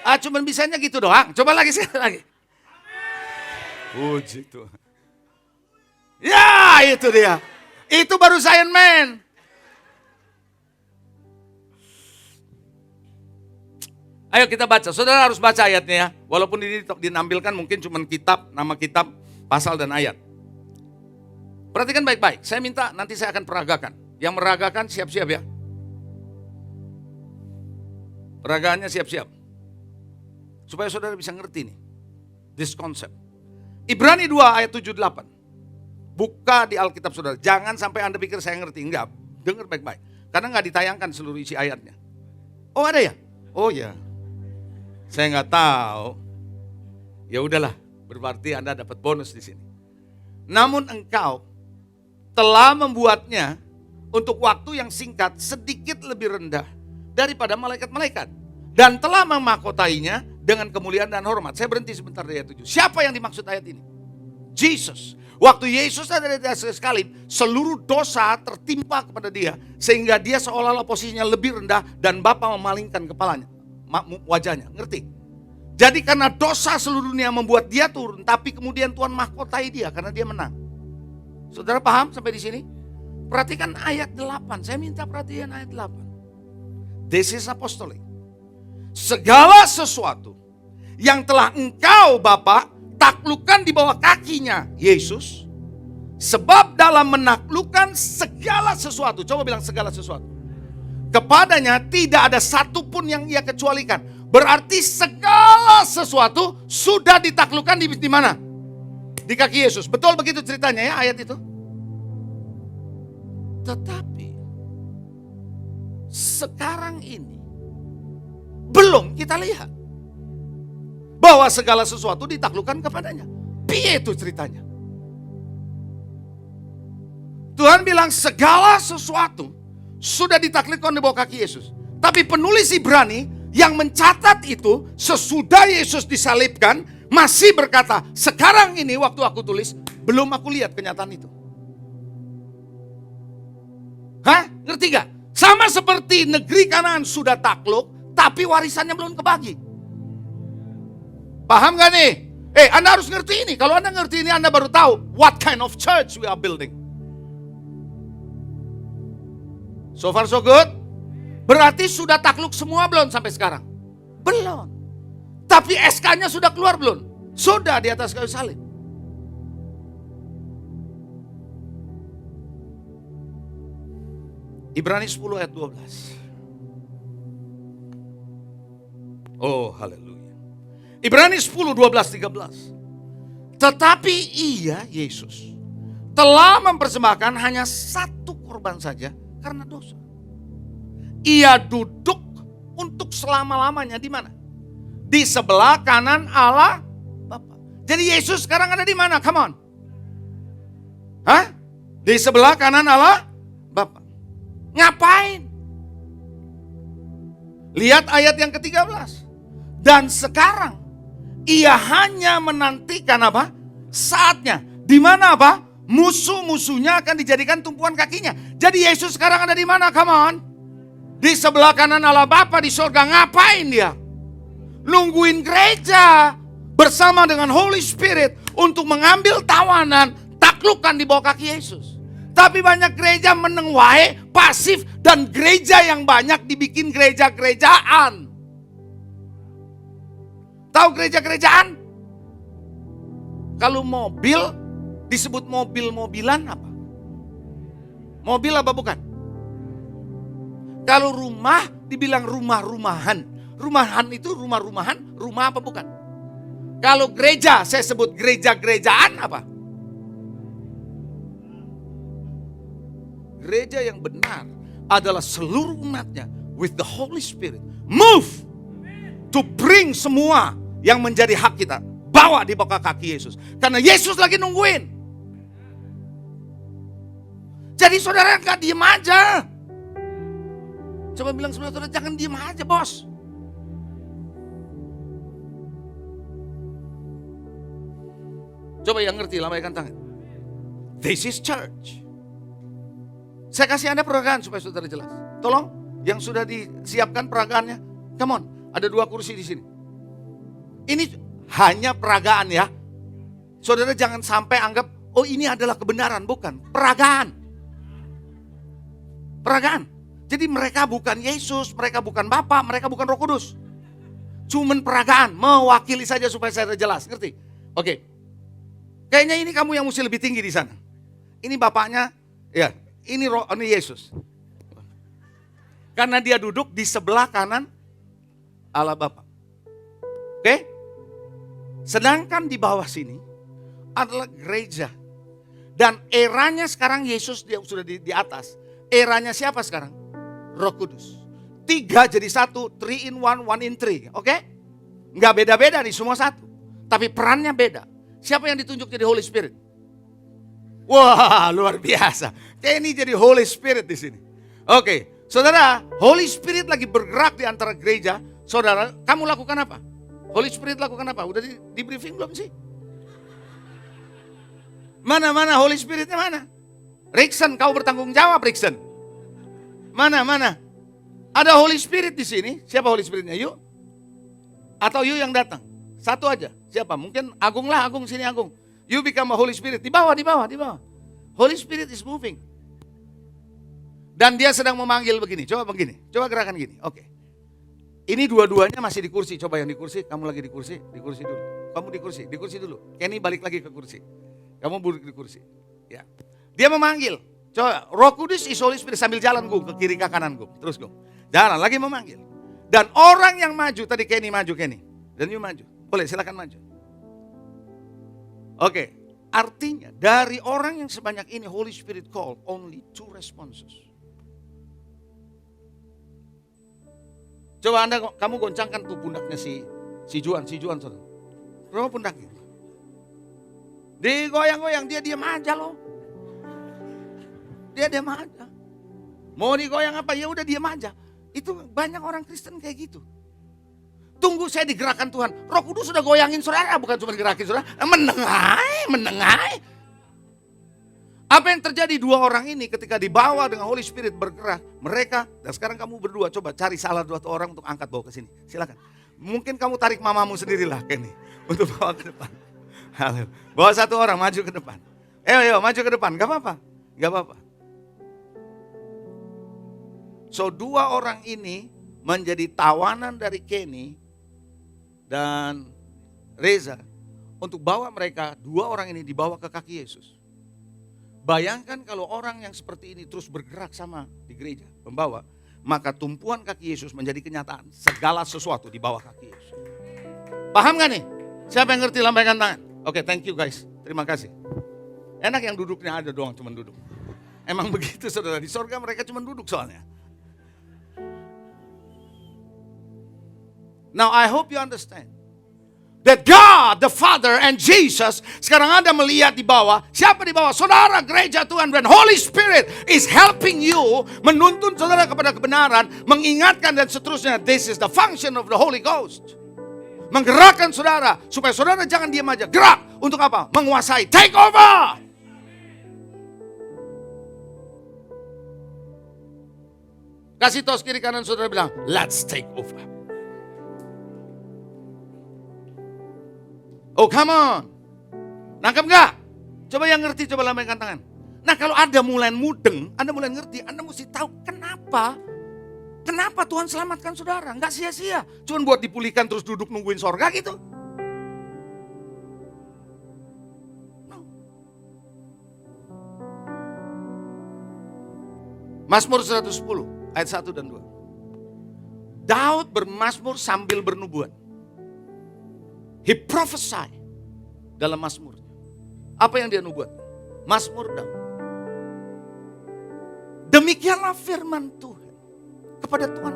Cuman bisanya gitu doang. Coba lagi sekali lagi. Puji Tuhan. Ya itu dia. Itu baru Zion Man. Ayo kita baca, saudara harus baca ayatnya ya. Walaupun ini dinampilkan mungkin cuma kitab, nama kitab, pasal dan ayat. Perhatikan baik-baik, saya minta nanti saya akan peragakan. Yang meragakan siap-siap ya. Peragaannya siap-siap. Supaya saudara bisa ngerti nih, this concept. Ibrani 2 ayat 7-8. Buka di Alkitab saudara, jangan sampai Anda pikir saya ngerti. Enggak, dengar baik-baik. Karena enggak ditayangkan seluruh isi ayatnya. Oh ada ya? Oh ya. Saya nggak tahu. Ya udahlah, berarti Anda dapat bonus di sini. Namun engkau telah membuatnya untuk waktu yang singkat sedikit lebih rendah daripada malaikat-malaikat dan telah memahkotainya dengan kemuliaan dan hormat. Saya berhenti sebentar di ayat 7. Siapa yang dimaksud ayat ini? Jesus. Waktu Yesus ada di atas salib, seluruh dosa tertimpa kepada dia sehingga dia seolah-olah posisinya lebih rendah dan Bapa memalingkan kepalanya. Wajahnya, ngerti? Jadi karena dosa seluruh dunia membuat dia turun, tapi kemudian Tuhan mahkotai dia karena dia menang. Saudara paham sampai di sini? Perhatikan ayat 8, saya minta perhatian ayat 8. This is apostolic. Segala sesuatu yang telah engkau Bapa taklukkan di bawah kakinya Yesus, sebab dalam menaklukkan segala sesuatu, coba bilang segala sesuatu. Kepadanya tidak ada satupun yang ia kecualikan. Berarti segala sesuatu sudah ditaklukkan di mana? Di kaki Yesus. Betul begitu ceritanya ya ayat itu. Tetapi sekarang ini belum kita lihat bahwa segala sesuatu ditaklukkan kepadanya. Piye itu ceritanya? Tuhan bilang segala sesuatu sudah ditaklukkan di bawah kaki Yesus. Tapi penulis Ibrani yang mencatat itu sesudah Yesus disalibkan masih berkata, sekarang ini waktu aku tulis, belum aku lihat kenyataan itu. Hah? Ngerti gak? Sama seperti negeri Kanaan sudah takluk, tapi warisannya belum kebagi. Paham gak nih? Anda harus ngerti ini. Kalau Anda ngerti ini, Anda baru tahu what kind of church we are building. So far so good? Berarti sudah takluk semua belum sampai sekarang? Belum. Tapi SK-nya sudah keluar belum? Sudah di atas kayu salib. Ibrani 10 ayat 12. Oh, haleluya. Ibrani 10, 12, 13. Tetapi ia, Yesus, telah mempersembahkan hanya satu korban saja karena dosa. Ia duduk untuk selama-lamanya di mana? Di sebelah kanan Allah Bapa. Jadi Yesus sekarang ada di mana? Come on. Hah? Di sebelah kanan Allah Bapa. Ngapain? Lihat ayat yang ke-13. Dan sekarang ia hanya menantikan apa? Saatnya. Di mana apa? Musuh-musuhnya akan dijadikan tumpuan kakinya. Jadi Yesus sekarang ada di mana? Come on. Di sebelah kanan Allah Bapa di surga. Ngapain dia? Nungguin gereja bersama dengan Holy Spirit untuk mengambil tawanan, taklukan di bawah kaki Yesus. Tapi banyak gereja meneng wae, pasif, dan gereja yang banyak dibikin gereja-gerejaan. Tahu gereja-gerejaan? Kalau mobil disebut mobil-mobilan apa? Mobil apa bukan? Kalau rumah dibilang rumah-rumahan. Rumahan itu rumah-rumahan, rumah apa bukan? Kalau gereja saya sebut gereja-gerejaan apa? Gereja yang benar adalah seluruh umatnya with the Holy Spirit move to bring semua yang menjadi hak kita, bawa di bawah kaki Yesus. Karena Yesus lagi nungguin. Jadi saudara gak diem aja. Coba bilang saudara, jangan diem aja bos. Coba yang ngerti lambaikan tangan. This is church. Saya kasih Anda peragaan supaya saudara jelas. Tolong, yang sudah disiapkan peragaannya. Come on, ada 2 kursi di sini. Ini hanya peragaan ya. Saudara jangan sampai anggap, oh ini adalah kebenaran. Bukan, peragaan. Peragaan. Jadi mereka bukan Yesus, mereka bukan Bapa, mereka bukan Roh Kudus. Cuman peragaan, mewakili saja supaya saya jelas. Ngerti? Oke. Kayaknya ini kamu yang mesti lebih tinggi di sana. Ini bapaknya, ya. Ini Yesus. Karena dia duduk di sebelah kanan Allah Bapa. Oke? Sedangkan di bawah sini adalah gereja. Dan eranya sekarang Yesus dia sudah di atas. Eranya siapa sekarang? Roh Kudus. 3 jadi 1, 3 in 1, 1 in 3. Oke? Nggak beda-beda nih, semua satu. Tapi perannya beda. Siapa yang ditunjuk jadi Holy Spirit? Wah, luar biasa. Ini jadi Holy Spirit di sini. Oke, saudara, Holy Spirit lagi bergerak di antara gereja. Saudara, kamu lakukan apa? Holy Spirit lakukan apa? Udah di briefing belum sih? Mana Holy Spiritnya mana? Rickson, kau bertanggung jawab Rickson. Mana? Ada Holy Spirit di sini. Siapa Holy Spiritnya? Yuk. Atau yuk yang datang. Satu aja. Siapa? Mungkin Agung lah, Agung sini Agung. You become a Holy Spirit. Di bawah. Holy Spirit is moving. Dan dia sedang memanggil begini. Coba begini. Coba gerakan gini. Oke. Ini dua-duanya masih di kursi. Coba yang di kursi. Kamu lagi di kursi. Di kursi dulu. Kamu di kursi dulu. Kenny balik lagi ke kursi. Kamu duduk di kursi. Ya. Dia memanggil. Coba. Roh Kudus is Holy Spirit. Sambil jalan gue. Ke kiri ke kanan gue. Terus gue. Jalan lagi memanggil. Dan orang yang maju. Tadi Kenny maju. Dan you maju. Boleh silakan maju. Oke, artinya dari orang yang sebanyak ini Holy Spirit call only 2 responses. Coba kamu goncangkan tuh pundaknya si Juan saudara. Berapa pundaknya? Digoyang-goyang, dia diam aja loh. dia diam aja. Mau digoyang apa, ya udah diam aja. Itu banyak orang Kristen kayak gitu. Tunggu saya digerakkan Tuhan. Roh Kudus sudah goyangin saudara, bukan cuma gerakin saudara. Menengai. Apa yang terjadi dua orang ini ketika dibawa dengan Holy Spirit bergerak. Mereka, dan sekarang kamu berdua coba cari salah dua orang untuk angkat bawa ke sini. Silakan. Mungkin kamu tarik mamamu sendirilah Kenny. Untuk bawa ke depan. Halo. Bawa satu orang maju ke depan. Ayo maju ke depan, gak apa-apa. So dua orang ini menjadi tawanan dari Kenny dan Reza untuk bawa mereka, dua orang ini dibawa ke kaki Yesus. Bayangkan kalau orang yang seperti ini terus bergerak sama di gereja, membawa, maka tumpuan kaki Yesus menjadi kenyataan. Segala sesuatu di bawah kaki Yesus. Paham gak nih? Siapa yang ngerti lambaikan tangan? Oke, thank you guys. Terima kasih. Enak yang duduknya ada doang, cuma duduk. Emang begitu saudara, di sorga mereka cuma duduk soalnya. Now I hope you understand that God the Father and Jesus sekarang Anda melihat di bawah. Siapa di bawah? Saudara gereja Tuhan, dan Holy Spirit is helping you, menuntun saudara kepada kebenaran, mengingatkan dan seterusnya. This is the function of the Holy Ghost. Menggerakkan saudara supaya saudara jangan diam aja. Gerak untuk apa? Menguasai, take over. Kasih tos kiri kanan saudara, bilang, let's take over. Oh come on. Nangkep gak? Coba yang ngerti, coba lambaikan tangan. Nah kalau Anda mulai mudeng, Anda mulai ngerti, Anda mesti tahu kenapa. Kenapa Tuhan selamatkan saudara? Gak sia-sia. Cuma buat dipulihkan terus duduk nungguin sorga gitu. No. Mazmur 110 ayat 1 dan 2. Daud bermazmur sambil bernubuat. He prophesy dalam mazmurnya. Apa yang dia nubuat? Mazmur Daud. Demikianlah firman Tuhan kepada Tuhan.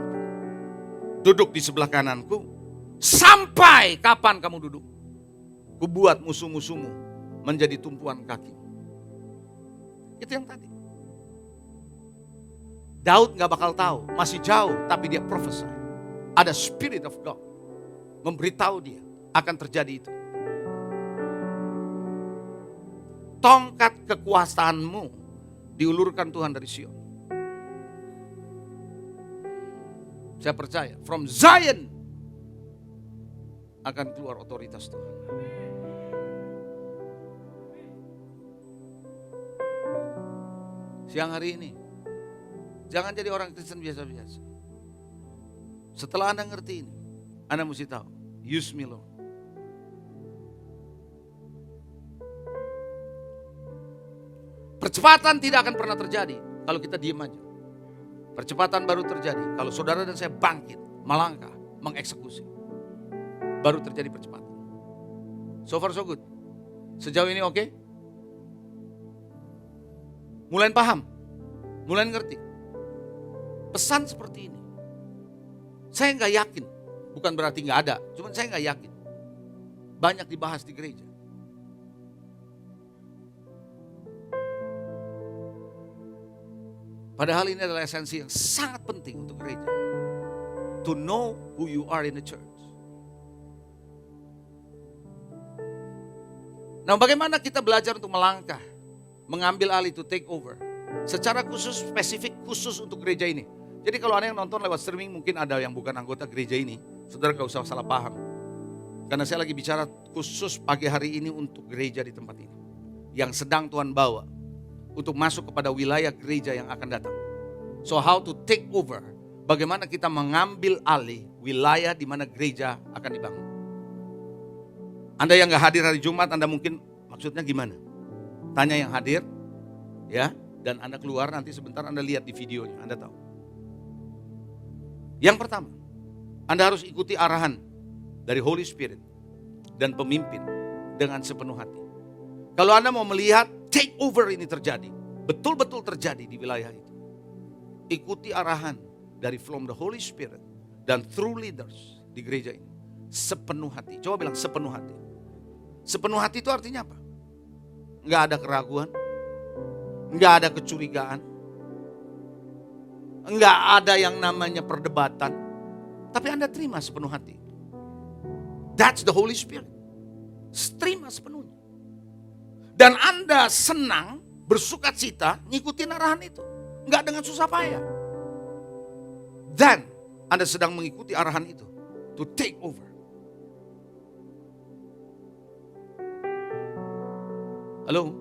Duduk di sebelah kananku. Sampai kapan kamu duduk? Kubuat musuh-musuhmu menjadi tumpuan kaki. Itu yang tadi. Daud gak bakal tahu, masih jauh, tapi dia prophesy. Ada Spirit of God memberitahu dia akan terjadi itu. Tongkat kekuasaanmu diulurkan Tuhan dari Sion. Saya percaya, from Zion akan keluar otoritas Tuhan. Siang hari ini, jangan jadi orang Kristen biasa-biasa. Setelah Anda ngerti ini, Anda mesti tahu, use me Lord. Percepatan tidak akan pernah terjadi kalau kita diam aja. Percepatan baru terjadi kalau saudara dan saya bangkit, melangkah, mengeksekusi. Baru terjadi percepatan. So far so good. Sejauh ini oke? Mulai paham? Mulai ngerti? Pesan seperti ini. Saya nggak yakin. Bukan berarti nggak ada. Cuman saya nggak yakin. Banyak dibahas di gereja. Padahal ini adalah esensi yang sangat penting untuk gereja. To know who you are in the church. Nah, bagaimana kita belajar untuk melangkah, mengambil alih, to take over. Secara khusus, spesifik khusus untuk gereja ini. Jadi kalau ada yang nonton lewat streaming, mungkin ada yang bukan anggota gereja ini. Saudara gak usah salah paham. Karena saya lagi bicara khusus pagi hari ini untuk gereja di tempat ini. Yang sedang Tuhan bawa untuk masuk kepada wilayah gereja yang akan datang. So how to take over, bagaimana kita mengambil alih wilayah di mana gereja akan dibangun. Anda yang gak hadir hari Jumat, Anda mungkin maksudnya gimana? Tanya yang hadir, ya, dan Anda keluar nanti sebentar Anda lihat di videonya, Anda tahu. Yang pertama, Anda harus ikuti arahan dari Holy Spirit dan pemimpin dengan sepenuh hati. Kalau Anda mau melihat take over ini terjadi, betul-betul terjadi di wilayah itu. Ikuti arahan dari from the Holy Spirit dan through leaders di gereja ini. Sepenuh hati. Coba bilang sepenuh hati. Sepenuh hati itu artinya apa? Enggak ada keraguan, enggak ada kecurigaan, Enggak ada yang namanya perdebatan. Tapi Anda terima sepenuh hati. That's the Holy Spirit. Terima sepenuhnya. Dan Anda senang, bersukacita, ngikutin arahan itu. Enggak dengan susah payah. Dan Anda sedang mengikuti arahan itu. To take over. Halo?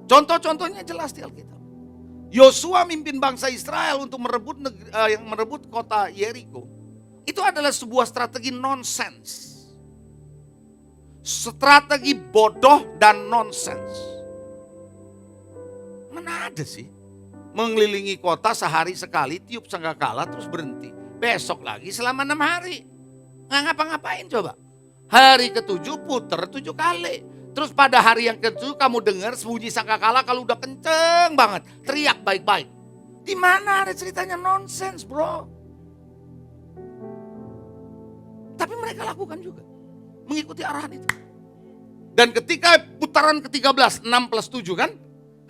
Contoh-contohnya jelas di Alkitab. Yosua mimpin bangsa Israel untuk merebut kota Yeriko. Itu adalah sebuah strategi nonsens. Strategi bodoh dan nonsens. Mana ada sih? Mengelilingi kota sehari sekali, tiup sangkakala terus berhenti. Besok lagi selama 6 hari. Nggak ngapa-ngapain coba. Hari ke-7 puter 7 kali. Terus pada hari yang ke-7 kamu dengar bunyi sangkakala kalau udah kenceng banget. Teriak baik-baik. Di mana ada ceritanya nonsens, bro? Tapi mereka lakukan juga. Mengikuti arahan itu. Dan ketika putaran ke-13, 6 plus 7 kan?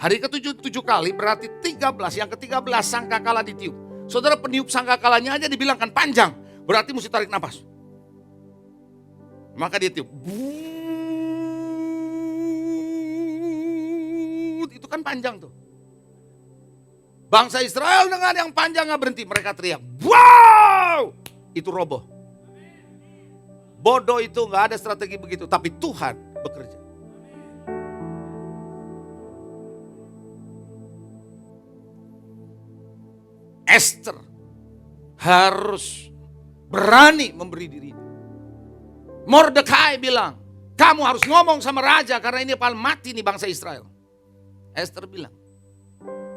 Hari ke-7 7 kali berarti 13. Yang ke-13 sangkakala ditiup. Saudara peniup sangkakalanya aja dibilangkan panjang. Berarti mesti tarik nafas. Maka dia tiup. Itu kan panjang tuh. Bangsa Israel dengan yang panjang gak berhenti. Mereka teriak. Wow! Itu roboh. Bodoh itu gak ada strategi begitu. Tapi Tuhan bekerja. Esther harus berani memberi diri. Mordekai bilang, kamu harus ngomong sama raja karena ini paling mati nih bangsa Israel. Esther bilang,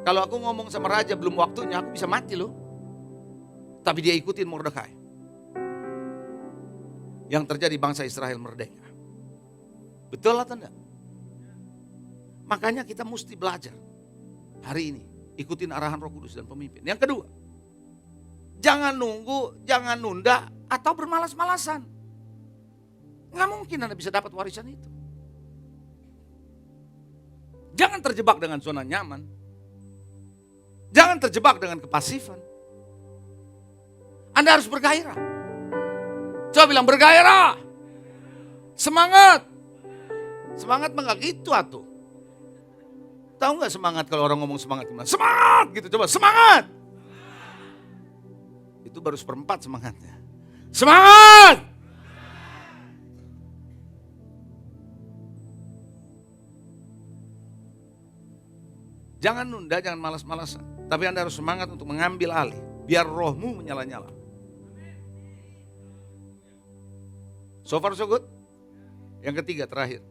kalau aku ngomong sama raja belum waktunya aku bisa mati loh. Tapi dia ikutin Mordekai. Yang terjadi bangsa Israel merdeka. Betul atau enggak? Makanya kita mesti belajar hari ini. Ikutin arahan Roh Kudus dan pemimpin. Yang kedua, jangan nunggu, jangan nunda atau bermalas-malasan. Nggak mungkin Anda bisa dapat warisan itu. Jangan terjebak dengan zona nyaman. Jangan terjebak dengan kepasifan. Anda harus bergairah. Coba bilang bergairah. Semangat. Semangat mah gak gitu atuh. Tahu gak semangat kalau orang ngomong semangat gimana? Semangat gitu, coba semangat. Itu baru 1/4 semangatnya. Semangat. Jangan nunda, jangan malas-malasan. Tapi Anda harus semangat untuk mengambil alih. Biar rohmu menyala-nyala. So far so good? Yang ketiga, terakhir.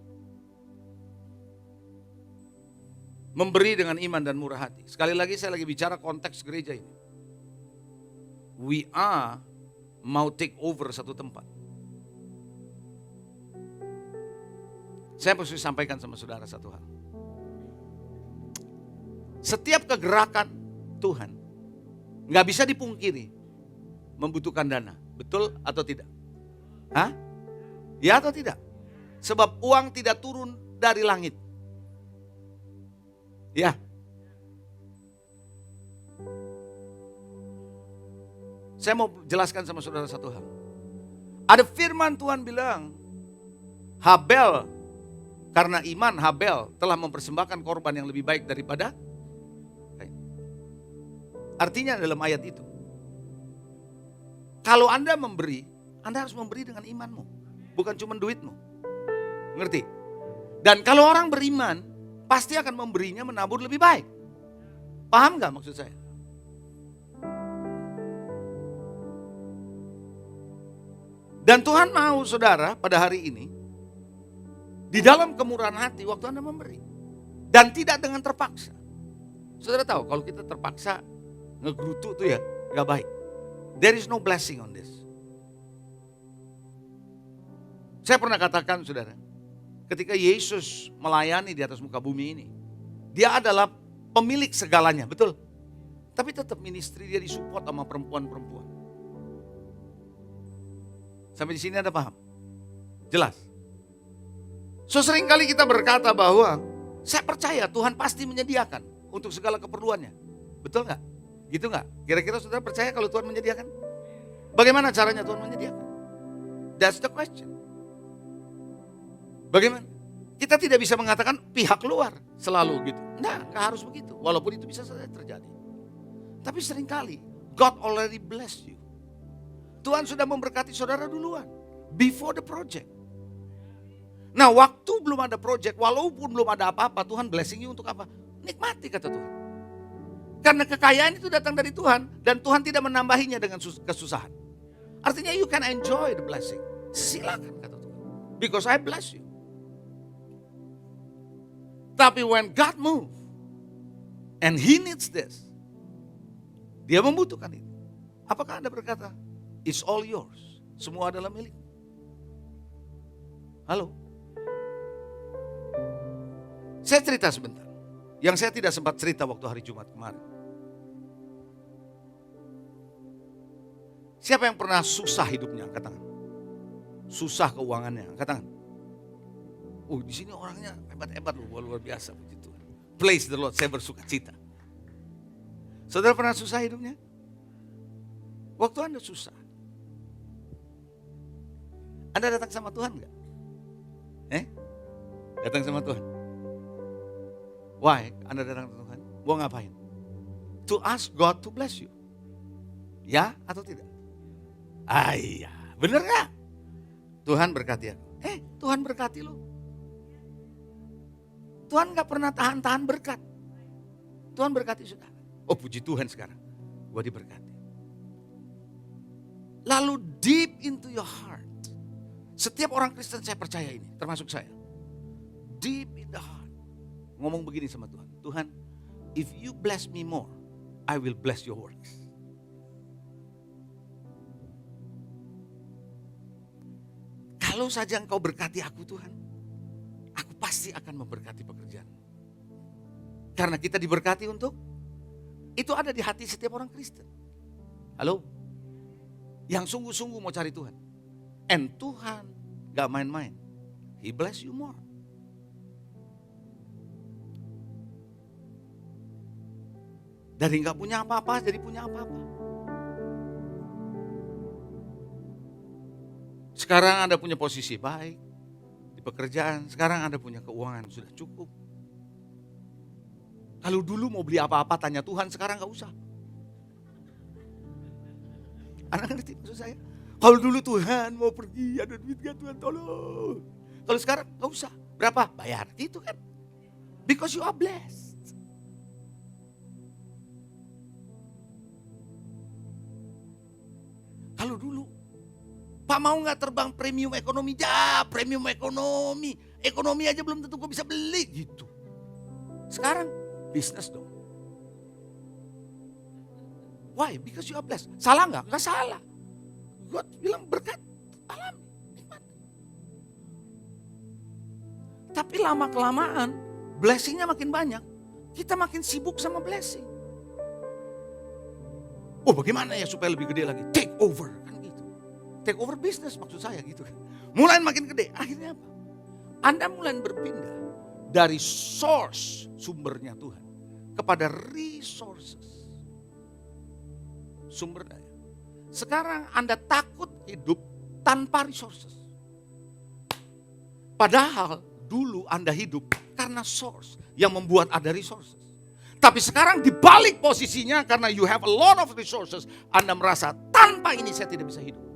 Memberi dengan iman dan murah hati. Sekali lagi saya lagi bicara konteks gereja ini. We are mau take over satu tempat. Saya mesti sampaikan sama saudara satu hal. Setiap kegerakan Tuhan nggak bisa dipungkiri membutuhkan dana. Betul atau tidak? Hah? Ya atau tidak? Sebab uang tidak turun dari langit. Ya. Saya mau jelaskan sama saudara satu hal. Ada firman Tuhan bilang, Habel, karena iman Habel telah mempersembahkan korban yang lebih baik daripada Kain. Artinya dalam ayat itu, kalau Anda memberi, Anda harus memberi dengan imanmu, bukan cuma duitmu. Ngerti? Dan kalau orang beriman, pasti akan memberinya menabur lebih baik. Paham gak maksud saya? Dan Tuhan mau saudara pada hari ini, di dalam kemurahan hati waktu Anda memberi. Dan tidak dengan terpaksa. Saudara tahu kalau kita terpaksa ngegerutu tuh ya gak baik. There is no blessing on this. Saya pernah katakan saudara, ketika Yesus melayani di atas muka bumi ini, dia adalah pemilik segalanya, betul? Tapi tetap ministry dia disupport sama perempuan-perempuan. Sampai di sini Anda paham? Jelas? So sering kali kita berkata bahwa saya percaya Tuhan pasti menyediakan untuk segala keperluannya. Betul nggak? Gitu nggak? Kira-kira saudara percaya kalau Tuhan menyediakan? Bagaimana caranya Tuhan menyediakan? That's the question. Bagaimana? Kita tidak bisa mengatakan pihak luar selalu gitu. Nah, nggak harus begitu. Walaupun itu bisa saja terjadi. Tapi seringkali God already bless you. Tuhan sudah memberkati saudara duluan. Before the project. Nah, waktu belum ada project, walaupun belum ada apa-apa, Tuhan blessing you untuk apa? Nikmati kata Tuhan. Karena kekayaan itu datang dari Tuhan dan Tuhan tidak menambahinya dengan kesusahan. Artinya you can enjoy the blessing. Silakan kata Tuhan. Because I bless you. Tapi when God move and He needs this, Dia membutuhkan itu. Apakah Anda berkata, it's all yours, semua adalah milik? Halo? Saya cerita sebentar. Yang saya tidak sempat cerita waktu hari Jumat kemarin. Siapa yang pernah susah hidupnya? Angkat tangan. Susah keuangannya? Angkat tangan. Di sini orangnya hebat-hebat loh, luar biasa puji Tuhan. Praise the Lord, saya bersuka cita. Saudara pernah susah hidupnya? Waktu Anda susah, Anda datang sama Tuhan enggak? Datang sama Tuhan. Why? Anda datang sama Tuhan. Mau ngapain? To ask God to bless you. Ya atau tidak? Iya, bener gak? Tuhan berkati aku. Tuhan berkati lu. Tuhan gak pernah tahan-tahan berkat. Tuhan berkati saudara. Oh puji Tuhan sekarang. Gua diberkati. Lalu deep into your heart. Setiap orang Kristen saya percaya ini, termasuk saya. Deep in the heart. Ngomong begini sama Tuhan. Tuhan, if you bless me more, I will bless your works. Kalau saja engkau berkati aku Tuhan, aku pasti akan memberkati pekerjaan. Karena kita diberkati untuk, itu ada di hati setiap orang Kristen. Halo? Yang sungguh-sungguh mau cari Tuhan. And Tuhan gak main-main. He bless you more. Dari gak punya apa-apa, jadi punya apa-apa. Sekarang Anda punya posisi baik di pekerjaan. Sekarang Anda punya keuangan sudah cukup. Kalau dulu mau beli apa-apa tanya Tuhan, sekarang gak usah. Anda ngerti maksud saya? Kalau dulu Tuhan mau pergi, ada duit gak Tuhan tolong. Kalau sekarang gak usah. Berapa? Bayar. Gitu kan. Because you are blessed. Kalau dulu, Pak mau gak terbang premium ekonomi? Ya premium ekonomi. Ekonomi aja belum tentu gue bisa beli gitu. Sekarang bisnis dong. Why? Because you are blessed. Salah gak? Gak salah. God bilang berkat alami, nikmat. Tapi lama-kelamaan blessingnya makin banyak. Kita makin sibuk sama blessing. Oh bagaimana ya supaya lebih gede lagi? Take over kan gitu. Take over business maksud saya gitu kan. Mulai makin gede. Akhirnya apa? Anda mulai berpindah dari source sumbernya Tuhan kepada resources. Sumber daya. Sekarang Anda takut hidup tanpa resources. Padahal dulu Anda hidup karena source yang membuat ada resources. Tapi sekarang dibalik posisinya karena you have a lot of resources. Anda merasa tanpa ini saya tidak bisa hidup.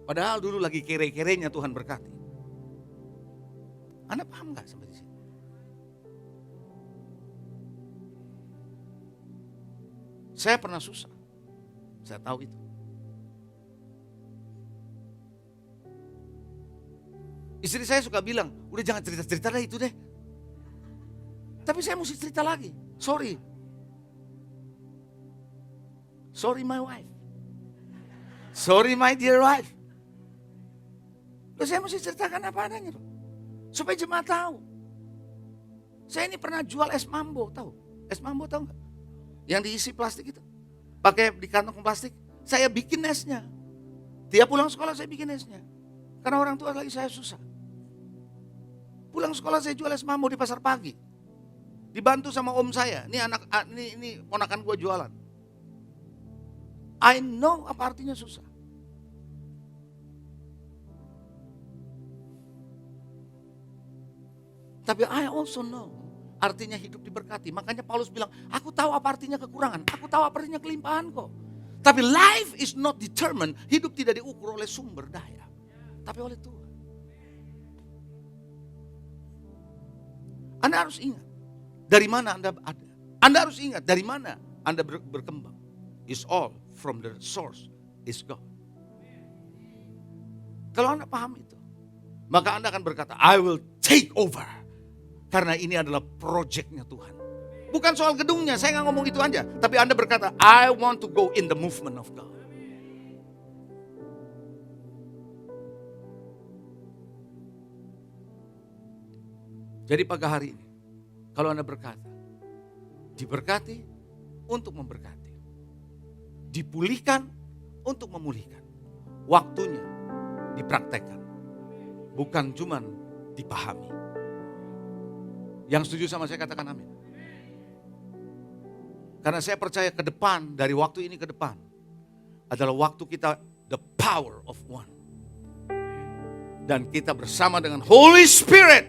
Padahal dulu lagi kere-kerenya Tuhan berkati. Anda paham gak sampai di sini? Saya pernah susah. Saya tahu itu. Istri saya suka bilang, udah jangan cerita-cerita deh itu deh. Tapi saya mesti cerita lagi. Sorry. Sorry my wife. Sorry my dear wife. Loh saya mesti ceritakan apa adanya loh. Supaya jemaat tahu. Saya ini pernah jual es mambo, tahu? Es mambo tahu nggak? Yang diisi plastik itu. Pakai di kantong plastik. Saya bikin esnya. Tiap pulang sekolah saya bikin esnya. Karena orang tua lagi saya susah. Pulang sekolah saya jual es mambo di pasar pagi. Dibantu sama om saya. Ini ponakan gue jualan. I know apa artinya susah. Tapi I also know artinya hidup diberkati. Makanya Paulus bilang, aku tahu apa artinya kekurangan. Aku tahu apa artinya kelimpahan kok. Tapi life is not determined. Hidup tidak diukur oleh sumber daya. Tapi oleh Tuhan. Anda harus ingat. Dari mana Anda ada. Anda harus ingat dari mana Anda berkembang. It's all from the source is God. Kalau Anda paham itu, maka Anda akan berkata, I will take over. Karena ini adalah projectnya Tuhan. Bukan soal gedungnya, saya nggak ngomong itu aja. Tapi Anda berkata, I want to go in the movement of God. Jadi pagi hari ini, kalau Anda berkata, diberkati untuk memberkati. Dipulihkan untuk memulihkan. Waktunya dipraktekkan. Bukan cuman dipahami. Yang setuju sama saya katakan amin. Karena saya percaya ke depan, dari waktu ini ke depan, adalah waktu kita the power of one. Dan kita bersama dengan Holy Spirit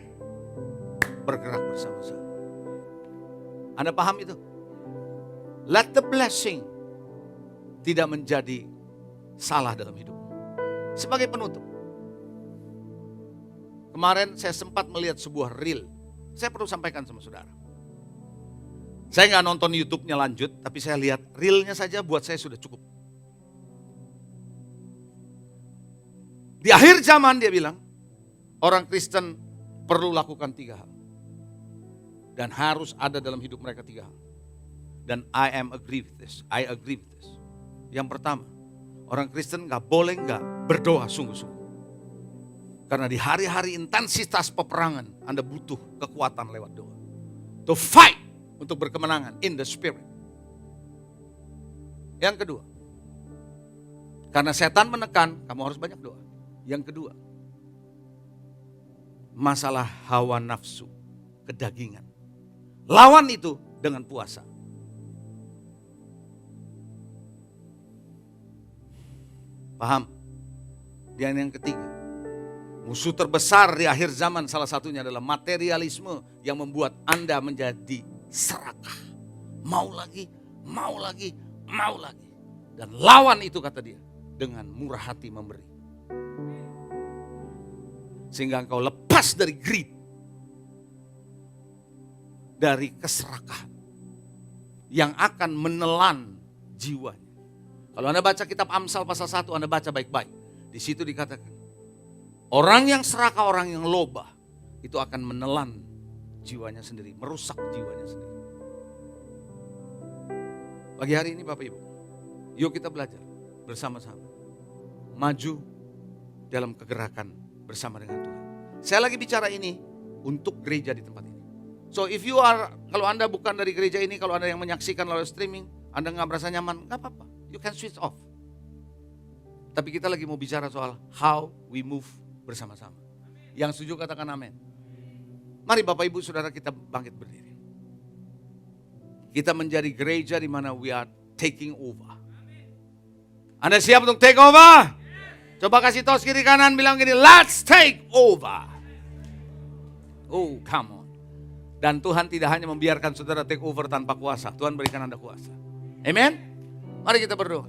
bergerak bersama-sama. Anda paham itu? Let the blessing tidak menjadi salah dalam hidup. Sebagai penutup. Kemarin saya sempat melihat sebuah reel. Saya perlu sampaikan sama saudara. Saya nggak nonton YouTube-nya lanjut, tapi saya lihat reelnya saja buat saya sudah cukup. Di akhir zaman dia bilang, orang Kristen perlu lakukan 3 hal. Dan harus ada dalam hidup mereka 3 hal. Dan I agree with this. Yang pertama, orang Kristen gak boleh gak berdoa sungguh-sungguh. Karena di hari-hari intensitas peperangan, Anda butuh kekuatan lewat doa. To fight untuk berkemenangan in the spirit. Yang kedua, karena setan menekan, kamu harus banyak doa. Yang kedua, masalah hawa nafsu, kedagingan. Lawan itu dengan puasa. Paham? Dan yang ketiga, musuh terbesar di akhir zaman salah satunya adalah materialisme yang membuat Anda menjadi serakah. Mau lagi, mau lagi, mau lagi. Dan lawan itu kata dia dengan murah hati memberi. Sehingga engkau lepas dari greed. Dari keserakahan yang akan menelan jiwanya. Kalau Anda baca kitab Amsal pasal 1, Anda baca baik-baik. Di situ dikatakan, orang yang serakah, orang yang lobah, itu akan menelan jiwanya sendiri, merusak jiwanya sendiri. Pagi hari ini Bapak Ibu, yuk kita belajar bersama-sama. Maju dalam kegerakan bersama dengan Tuhan. Saya lagi bicara ini untuk gereja di tempat ini. So if you are, kalau Anda bukan dari gereja ini, kalau Anda yang menyaksikan lewat streaming, Anda nggak merasa nyaman, nggak apa-apa. You can switch off. Tapi kita lagi mau bicara soal how we move bersama-sama. Yang setuju katakan amin. Mari Bapak Ibu Saudara kita bangkit berdiri. Kita menjadi gereja di mana we are taking over. Anda siap untuk take over? Coba kasih tos kiri kanan bilang gini, let's take over. Oh, come on. Dan Tuhan tidak hanya membiarkan saudara take over tanpa kuasa. Tuhan berikan Anda kuasa. Amen? Mari kita berdoa.